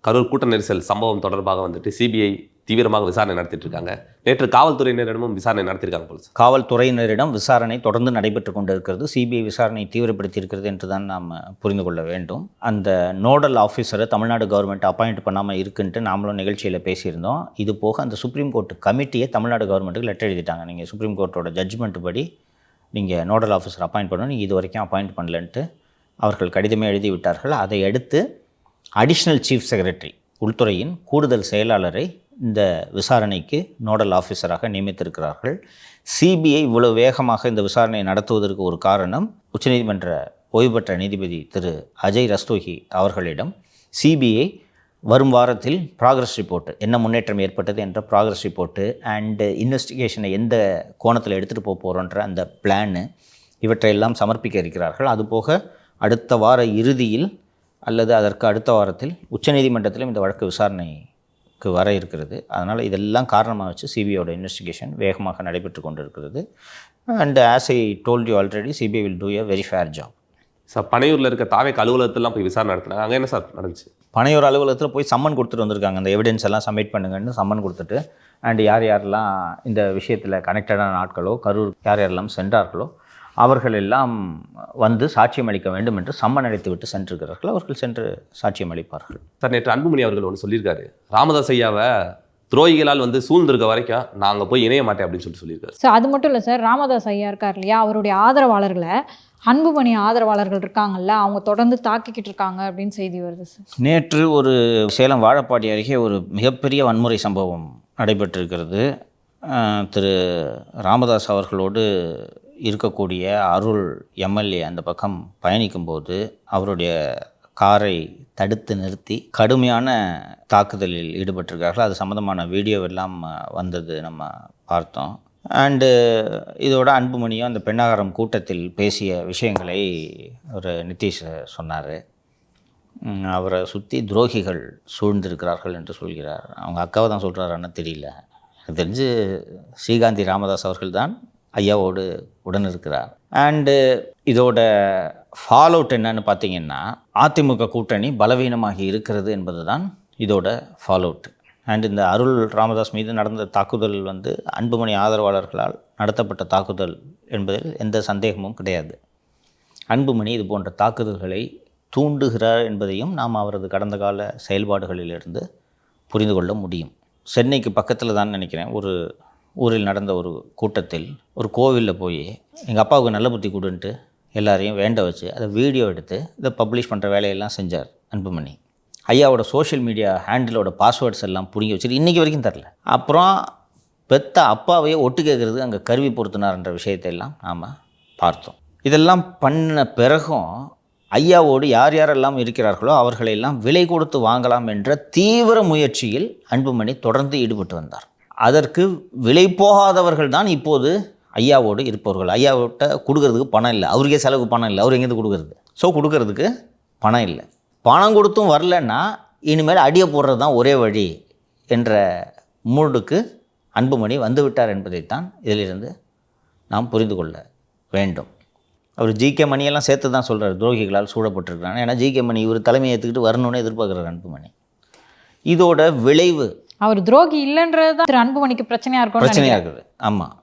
கரூர் கூட்ட நெரிசல் சம்பவம் தொடர்பாக வந்துட்டு சிபிஐ தீவிரமாக விசாரணை நடத்திட்டு இருக்காங்க. நேற்று காவல்துறையினரிடமும் விசாரணை நடத்தியிருக்காங்க போல சார். காவல்துறையினரிடம் விசாரணை தொடர்ந்து நடைபெற்று கொண்டிருக்கிறது. சிபிஐ விசாரணை தீவிரப்படுத்தி இருக்கிறது என்று தான் நாம் புரிந்து கொள்ள வேண்டும். அந்த நோடல் ஆஃபீஸரை தமிழ்நாடு கவர்மெண்ட் அப்பாயிண்ட் பண்ணாமல் இருக்குன்ட்டு நாமளும் நிகழ்ச்சியில் பேசியிருந்தோம். இது போக அந்த சுப்ரீம் கோர்ட் கமிட்டியை தமிழ்நாடு கவர்மெண்ட்டுக்கு லெட்டர் எழுதிட்டாங்க. நீங்கள் சுப்ரீம் கோர்ட்டோட ஜட்ஜ்மெண்ட் படி நீங்கள் நோடல் ஆஃபீஸர் அப்பாயிண்ட் பண்ணணும், நீங்கள் இது வரைக்கும் அப்பாயிண்ட் பண்ணலன்ட்டு அவர்கள் கடிதமே எழுதி விட்டார்கள். அதை அடுத்து அடிஷ்னல் சீஃப் செக்ரட்டரி, உள்துறையின் கூடுதல் செயலாளரை இந்த விசாரணைக்கு நோடல் ஆஃபீஸராக நியமித்திருக்கிறார்கள். சிபிஐ இவ்வளவு வேகமாக இந்த விசாரணையை நடத்துவதற்கு ஒரு காரணம், உச்சநீதிமன்ற ஓய்வு பெற்ற நீதிபதி திரு அஜய் ரஸ்தோகி அவர்களிடம் சிபிஐ வரும் வாரத்தில் ப்ராக்ரஸ் ரிப்போர்ட்டு, என்ன முன்னேற்றம் ஏற்பட்டது என்ற ப்ராக்ரஸ் ரிப்போர்ட்டு அண்டு இன்வெஸ்டிகேஷனை எந்த கோணத்தில் எடுத்துகிட்டு போக போகிறோன்ற அந்த பிளானு, இவற்றையெல்லாம் சமர்ப்பிக்க இருக்கிறார்கள். அதுபோக அடுத்த வார இறுதியில் அல்லது அதற்கு அடுத்த வாரத்தில் உச்சநீதிமன்றத்திலும் இந்த வழக்கு விசாரணைக்கு வர இருக்கிறது. அதனால் இதெல்லாம் காரணமாக வச்சு சிபிஐயோட இன்வெஸ்டிகேஷன் வேகமாக நடைபெற்று கொண்டிருக்கிறது. And as I told you already, CBI will do a very fair job. Sir, பனையூரில் இருக்க தாவேக் அலுவலகத்திலாம் போய் விசாரணை நடத்தினாங்க. அங்கே என்ன சார் நடந்துச்சு? பனையூர் அலுவலகத்தில் போய் சம்மன் கொடுத்துட்டு வந்திருக்காங்க. அந்த எவிடன்ஸ் எல்லாம் சப்மிட் பண்ணுங்கன்னு சம்மன் கொடுத்துட்டு, அண்ட் யார் யாரெல்லாம் இந்த விஷயத்தில் கனெக்டடான ஆட்களோ, கரூர் யார் யாரெல்லாம் சென்றார்களோ அவர்கள் எல்லாம் வந்து சாட்சியம் அளிக்க வேண்டும் என்று சம்மன் அழைத்து விட்டு சென்றிருக்கிறார்கள். அவர்கள் சென்று சாட்சியம் அளிப்பார்கள். சார், நேற்று அன்புமணி அவர்கள் ஒன்று சொல்லியிருக்காரு, ராமதாஸ் ஐயாவை துரோகிகளால் வந்து சூழ்ந்திருக்க வரைக்கும் நாங்கள் போய் இணைய மாட்டேன் அப்படின்னு சொல்லியிருக்காரு. ஸோ அது மட்டும் இல்லை சார், ராமதாஸ் ஐயா இருக்கார் இல்லையா, அவருடைய ஆதரவாளர்களை அன்புமணி ஆதரவாளர்கள் இருக்காங்கல்ல, அவங்க தொடர்ந்து தாக்கிக்கிட்டு இருக்காங்க அப்படின்னு செய்தி வருது சார். நேற்று ஒரு சேலம் வாழப்பாடி அருகே ஒரு மிகப்பெரிய வன்முறை சம்பவம் நடைபெற்றிருக்கிறது. திரு ராமதாஸ் அவர்களோடு இருக்கக்கூடிய அருள் எம்எல்ஏ அந்த பக்கம் பயணிக்கும்போது அவருடைய காரை தடுத்து நிறுத்தி கடுமையான தாக்குதலில் ஈடுபட்டிருக்கார்கள். அது சம்மந்தமான வீடியோ எல்லாம் வந்தது, நம்ம பார்த்தோம். அண்டு இதோட அன்புமணியும் அந்த பெண்ணாகரம் கூட்டத்தில் பேசிய விஷயங்களை ஒரு நிதிஷ் சொன்னார். அவரை சுற்றி துரோகிகள் சூழ்ந்திருக்கிறார்கள் என்று சொல்கிறார். அவங்க அக்காவை தான் சொல்கிறாரான்னு தெரியல. எனக்கு தெரிஞ்சு ஸ்ரீகாந்தி ராமதாஸ் அவர்கள் தான் ஐயாவோடு உடன் இருக்கிறார். அண்டு இதோட ஃபாலோ அவுட் என்னன்னு பார்த்தீங்கன்னா, அதிமுக கூட்டணி பலவீனமாகி இருக்கிறது என்பது தான் இதோட ஃபாலோ அவுட். அண்ட் இந்த அருள் ராமதாஸ் மீது நடந்த தாக்குதல் வந்து அன்புமணி ஆதரவாளர்களால் நடத்தப்பட்ட தாக்குதல் என்பதில் எந்த சந்தேகமும் கிடையாது. அன்புமணி இது போன்ற தாக்குதல்களை தூண்டுகிறார் என்பதையும் நாம் அவரது கடந்த கால செயல்பாடுகளிலிருந்து புரிந்து கொள்ள முடியும். சென்னைக்கு பக்கத்தில் தான் நினைக்கிறேன், ஒரு ஊரில் நடந்த ஒரு கூட்டத்தில் ஒரு கோவிலில் போய் எங்கள் அப்பாவுக்கு நல்ல புத்தி கொடுன்ட்டு எல்லாரையும் வேண்ட வச்சு அதை வீடியோ எடுத்து இதை பப்ளிஷ் பண்ணுற வேலையெல்லாம் செஞ்சார் அன்புமணி. ஐயாவோட சோஷியல் மீடியா ஹேண்டிலோட பாஸ்வேர்ட்ஸ் எல்லாம் பிடுங்கி வச்சுட்டு இன்றைக்கி வரைக்கும் தரல. அப்புறம் பெத்த அப்பாவையே ஒட்டு கேட்குறது அங்கே கருவி பொருத்தினார்ன்ற விஷயத்தையெல்லாம் நாம் பார்த்தோம். இதெல்லாம் பண்ண பிறகும் ஐயாவோடு யார் யாரெல்லாம் இருக்கிறார்களோ அவர்களெல்லாம் விலை கொடுத்து வாங்கலாம் என்ற தீவிர முயற்சியில் அன்புமணி தொடர்ந்து ஈடுபட்டு வந்தார். அதற்கு விலை போகாதவர்கள் தான் இப்போது ஐயாவோடு இருப்பவர்கள். ஐயாவிட்ட கொடுக்கறதுக்கு பணம் இல்லை, அவருக்கே செலவுக்கு பணம் இல்லை, அவர் எங்கேருந்து கொடுக்கறது? ஸோ கொடுக்கறதுக்கு பணம் இல்லை. பணம் கொடுத்தும் வரலன்னா இனிமேல் அடியை போடுறது தான் ஒரே வழி என்ற மூடுக்கு அன்புமணி வந்துவிட்டார் என்பதைத்தான் இதிலிருந்து நாம் புரிந்து கொள்ள வேண்டும். அவர் ஜிகே மணியெல்லாம் சேர்த்து தான் சொல்கிறார், துரோகிகளால் சூழப்பட்டிருக்கிறாங்க. ஏன்னா ஜிகே மணி இவர் தலைமையை ஏற்றுக்கிட்டு வரணும்னு எதிர்பார்க்குறார் அன்புமணி. இதோட விளைவு, அவர் துரோகி இல்லைன்றது தான் திரு அன்புமணிக்கு பிரச்சனையாக இருக்குது. ஆமாம்,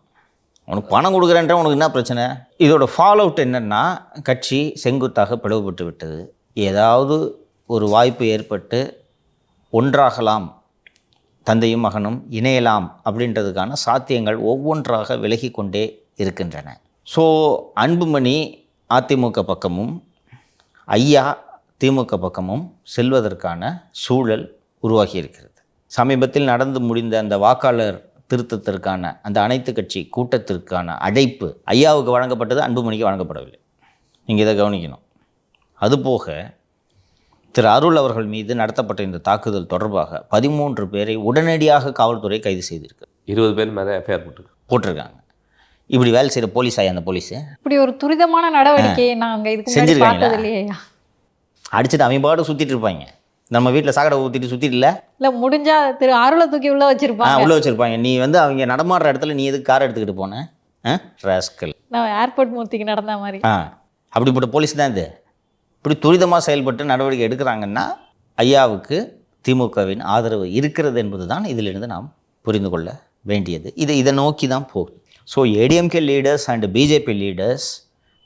உனக்கு பணம் கொடுக்குறேன்ற உனக்கு என்ன பிரச்சனை? இதோட ஃபாலோ அவுட் என்னென்னா, கட்சி செங்குத்தாக பிளவுபட்டு விட்டது. ஏதாவது ஒரு வாய்ப்பு ஏற்பட்டு ஒன்றாகலாம், தந்தையும் மகனும் இணையலாம் அப்படின்றதுக்கான சாத்தியங்கள் ஒவ்வொன்றாக விலகி கொண்டே இருக்கின்றன. ஸோ அன்புமணி அதிமுக பக்கமும் ஐயா திமுக பக்கமும் செல்வதற்கான சூழல் உருவாகி இருக்கிறது. சமீபத்தில் நடந்து முடிந்த அந்த வாக்காளர் திருத்தத்திற்கான அந்த அனைத்து கட்சி கூட்டத்திற்கான அழைப்பு ஐயாவுக்கு வழங்கப்பட்டது, அன்புமணிக்கு வழங்கப்படவில்லை. நீங்கள் இதை கவனிக்கணும். அதுபோக திரு அருள் அவர்கள் மீது நடத்தப்பட்ட இந்த தாக்குதல் தொடர்பாக 13 பேரை உடனடியாக காவல்துறை கைது செய்திருக்கு. 20 பேர் மேலே எஃப்ஐஆர் போட்டிருக்காங்க. இப்படி வேலை செய்கிற போலீஸ் ஆயா அந்த போலீஸு இப்படி ஒரு துரிதமான நடவடிக்கையை நாங்க இதுக்கு முன்னாடி செஞ்சிருக்காங்களா? பார்த்தது இல்லையா? அடிச்சுட்டு அவங்க பாட்டு சுற்றிட்டு இருப்பாங்க. நம்ம வீட்டில் சாக்கடை ஊற்றிட்டு சுற்றிட்டு இல்லை இல்ல முடிஞ்சா திரு அருளை தூக்கி உள்ள வச்சிருப்பாங்க. உள்ளே வச்சுருப்பாங்க. நீ வந்து அவங்க நடமாடுற இடத்துல நீ எதுக்கு கார் எடுத்துக்கிட்டு போன ராஸ்கல். நான் ஏர்போர்ட் மூர்த்திக்கு நடந்த மாதிரி. அப்படிப்பட்ட போலீஸ் தான் இது. இப்படி துரிதமாக செயல்பட்டு நடவடிக்கை எடுக்கிறாங்கன்னா ஐயாவுக்கு திமுகவின் ஆதரவு இருக்கிறது என்பது தான் இதிலிருந்து நாம் புரிந்து கொள்ள வேண்டியது. இதை நோக்கி தான் போகுது. So ADMK leaders and BJP leaders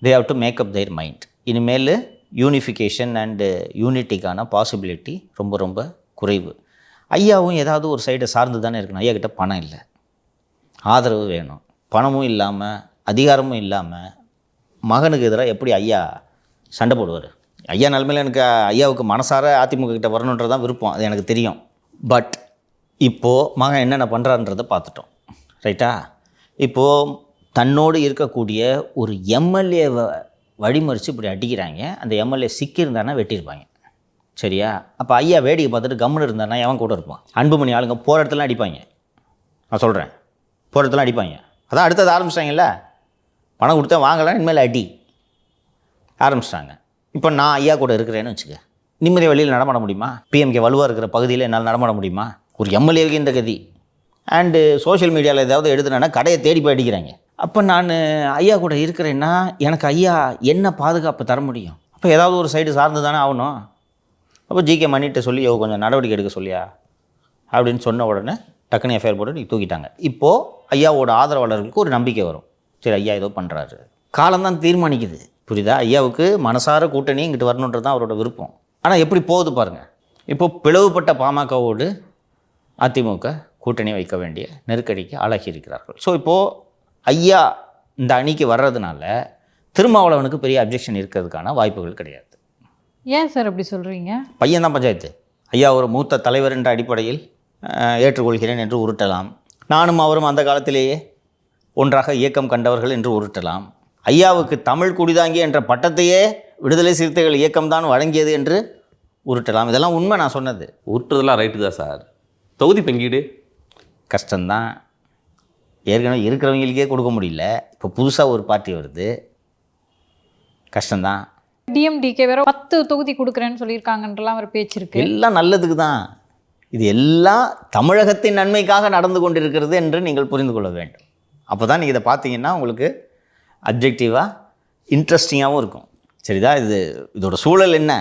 they have to make up their mind. இனிமேல் யூனிஃபிகேஷன் அண்டு யூனிட்டிக்கான பாசிபிலிட்டி ரொம்ப ரொம்ப குறைவு. ஐயாவும் ஏதாவது ஒரு சைடை சார்ந்து தானே இருக்கணும். ஐயா கிட்ட பணம் இல்லை, ஆதரவு வேணும். பணமும் இல்லாமல் அதிகாரமும் இல்லாமல் மகனுக்கு எதிராக எப்படி ஐயா சண்டை போடுவார்? ஐயா நிலமையில் எனக்கு ஐயாவுக்கு மனசார அதிமுக கிட்ட வரணுன்றது தான் விருப்பம், அது எனக்கு தெரியும். பட் இப்போது மகன் என்னென்ன பண்ணுறான்றதை பார்த்துட்டோம், ரைட்டா? இப்போது தன்னோடு இருக்கக்கூடிய ஒரு எம்எல்ஏவை வழிமறித்து இப்படி அடிக்கிறாங்க. அந்த எம்எல்ஏ சிக்கியிருந்தானா வெட்டியிருப்பாங்க, சரியா? அப்போ ஐயா வேடிக்கை பார்த்துட்டு கம்முன்னு இருந்தானா எவன் கூட இருப்பான்? அன்புமணி ஆளுங்க போகிற இடத்துலாம் அடிப்பாங்க. நான் சொல்கிறேன், போகிற இடத்துலாம் அடிப்பாங்க. அதான் அடுத்தது ஆரம்பிச்சிட்டாங்கல்ல, பணம் கொடுத்தா வாங்கலாம், இனிமேல் அடி ஆரம்பிச்சிட்டாங்க. இப்போ நான் ஐயா கூட இருக்கிறேன்னு வச்சுக்க, நிம்மதி வழியில் நடமாட முடியுமா? பிஎம்கே வலுவாக இருக்கிற பகுதியில் என்னால் நடமாட முடியுமா? ஒரு எம்எல்ஏவுக்கு இந்த கதி. அண்டு சோஷியல் மீடியாவில் ஏதாவது எழுதுனா கடையை தேடி போய் அடிக்கிறாங்க. அப்போ நான் ஐயா கூட இருக்கிறேன்னா எனக்கு ஐயா என்ன பாதுகாப்பு தர முடியும்? அப்போ ஏதாவது ஒரு சைடு சார்ந்து தானே ஆகணும். அப்போ ஜிகே மணிகிட்ட சொல்லி கொஞ்சம் நடவடிக்கை எடுக்க சொல்லியா அப்படின்னு சொன்ன உடனே டக்குனு எஃப்ஐஆர் போட்டு நீ தூக்கிட்டாங்க. இப்போது ஐயாவோட ஆதரவாளர்களுக்கு ஒரு நம்பிக்கை வரும், சரி ஐயா ஏதோ பண்ணுறாரு. காலம்தான் தீர்மானிக்குது, புரியுதா? ஐயாவுக்கு மனசார கூட்டணி இங்கிட்டு வரணுன்றது தான் அவரோட விருப்பம். ஆனால் எப்படி போகுது பாருங்கள். இப்போது பிளவுபட்ட பாமகவோடு அதிமுக கூட்டணி வைக்க வேண்டிய நெருக்கடிக்கு ஆளாகி இருக்கிறார்கள். ஸோ இப்போது ஐயா இந்த அணிக்கு வர்றதுனால திருமாவளவனுக்கு பெரிய அப்ஜெக்ஷன் இருக்கிறதுக்கான வாய்ப்புகள் கிடையாது. ஏன் சார் அப்படி சொல்கிறீங்க? பையன் தான் பஞ்சாயத்து. ஐயா ஒரு மூத்த தலைவர் என்ற அடிப்படையில் ஏற்றுக்கொள்கிறேன் என்று உருட்டலாம். நானும் அவரும் அந்த காலத்திலேயே ஒன்றாக இயக்கம் கண்டவர்கள் என்று உருட்டலாம். ஐயாவுக்கு தமிழ் குடிதாங்கி என்ற பட்டத்தையே விடுதலை சிறுத்தைகள் இயக்கம்தான் வழங்கியது என்று உருட்டலாம். இதெல்லாம் உண்மை, நான் சொன்னது. உருட்டுறதெல்லாம் ரைட்டு தான் சார். தொகுதி பங்கீடு கஷ்டம்தான். ஏற்கனவே இருக்கிறவங்களுக்கே கொடுக்க முடியல, இப்போ புதுசாக ஒரு பார்ட்டி வருது, கஷ்டம்தான். டிஎம்டிகே வேற 10 தொகுதி கொடுக்குறேன்னு சொல்லியிருக்காங்கன்றலாம் ஒரு பேச்சு இருக்கு. எல்லாம் நல்லதுக்கு தான். இது எல்லாம் தமிழகத்தின் நன்மைக்காக நடந்து கொண்டிருக்கிறது என்று நீங்கள் புரிந்து கொள்ள வேண்டும். அப்போ தான் நீங்கள் இதை பார்த்தீங்கன்னா உங்களுக்கு அப்ஜெக்டிவாக இன்ட்ரெஸ்டிங்காகவும் இருக்கும். சரிதா? இதோட சூழல் என்ன?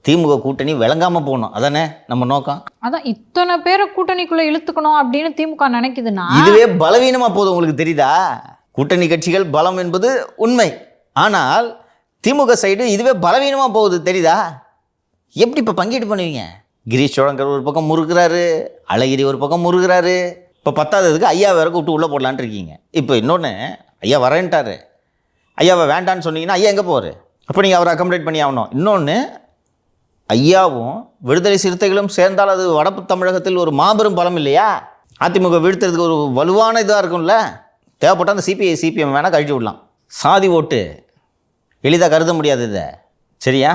திமுக கூட்டணி விளங்காமல் போகணும், அதானே நம்ம நோக்கம். அதான் இத்தனை பேரை கூட்டணிக்குள்ளே இழுத்துக்கணும் அப்படின்னு திமுக நினைக்குதுன்னா இதுவே பலவீனமாக போகுது. உங்களுக்கு தெரியுதா? கூட்டணி கட்சிகள் பலம் என்பது உண்மை, ஆனால் திமுக சைடு இதுவே பலவீனமாக போகுது, தெரியுதா? எப்படி இப்போ பங்கீடு பண்ணுவீங்க? கிரீஷ் சோழங்கர் ஒரு பக்கம் முறுகிறாரு, அழகிரி ஒரு பக்கம் முறுகிறாரு. இப்போ 10ஆவதுக்கு ஐயா வேற கூப்பிட்டு உள்ளே போடலான்ட்டு இருக்கீங்க. இப்போ இன்னொன்று, ஐயா வரேன்ட்டாரு, ஐயாவை வேண்டான்னு சொன்னீங்கன்னா ஐயா எங்கே போவார்? அப்போ நீங்கள் அவரை அக்கமடேட் பண்ணி ஆகணும். இன்னொன்று, ஐயாவும் விடுதலை சிறுத்தைகளும் சேர்ந்தால் அது வடப்பு தமிழகத்தில் ஒரு மாபெரும் பலம் இல்லையா? அதிமுக வீழ்த்துறதுக்கு ஒரு வலுவான இதாக இருக்கும்ல. தேவைப்பட்டால் அந்த சிபிஐ சிபிஎம் வேணால் கழிச்சு விடலாம். சாதி ஓட்டு எளிதாக கருத முடியாது இதை, சரியா?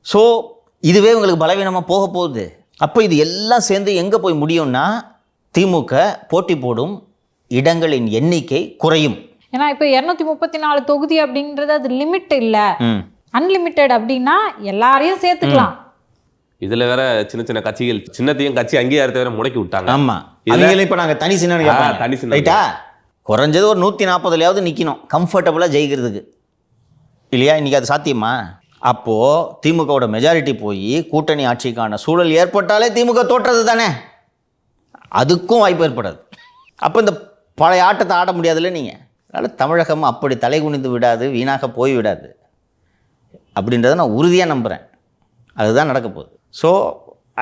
ஸோ இதுவே உங்களுக்கு பலவீனமாக போக போகுது. அப்போ இது எல்லாம் சேர்ந்து எங்கே போய் முடியும்னா திமுக போட்டி போடும் இடங்களின் எண்ணிக்கை குறையும். ஏன்னா இப்போ 234 தொகுதி அப்படின்றது அது லிமிட் இல்லை, அன்லிமிட்டெட். அப்படின்னா எல்லாரையும் சேர்த்துக்கலாம். இதுல வேற சின்ன சின்ன கட்சிகள் சின்னத்தையும் கட்சி அங்கீகாரத்தை வேற முடக்கி விட்டாங்க. ஆமா, இதுல இப்போ நாங்கள் தனி சின்ன தனி சின்னம். ரைட்டா? குறைஞ்சது ஒரு 140லையாவது நிற்கணும் கம்ஃபர்டபுளாக ஜெயிக்கிறதுக்கு, இல்லையா? இன்றைக்கி அது சாத்தியமா? அப்போது திமுகவோட மெஜாரிட்டி போய் கூட்டணி ஆட்சிக்கான சூழல் ஏற்பட்டாலே திமுக தோற்றது தானே, அதுக்கும் வாய்ப்பு ஏற்படாது. அப்போ இந்த பழைய ஆட்டத்தை ஆட முடியாதுல்ல நீங்கள். அதனால் தமிழகம் அப்படி தலை குனிந்து விடாது, வீணாக போய் விடாது அப்படின்றத நான் உறுதியாக நம்புகிறேன். அதுதான் நடக்க போகுது. ஸோ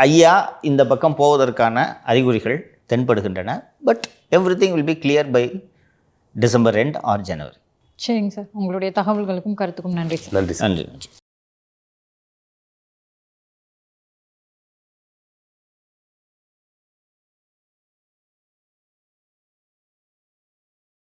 ஐயா இந்த பக்கம் போவதற்கான அறிகுறிகள் தென்படுகின்றன. But everything will be clear by December end or January. சரிங்க சார், உங்களுடைய தகவல்களுக்கும் கருத்துக்கும் நன்றி சார். நன்றி.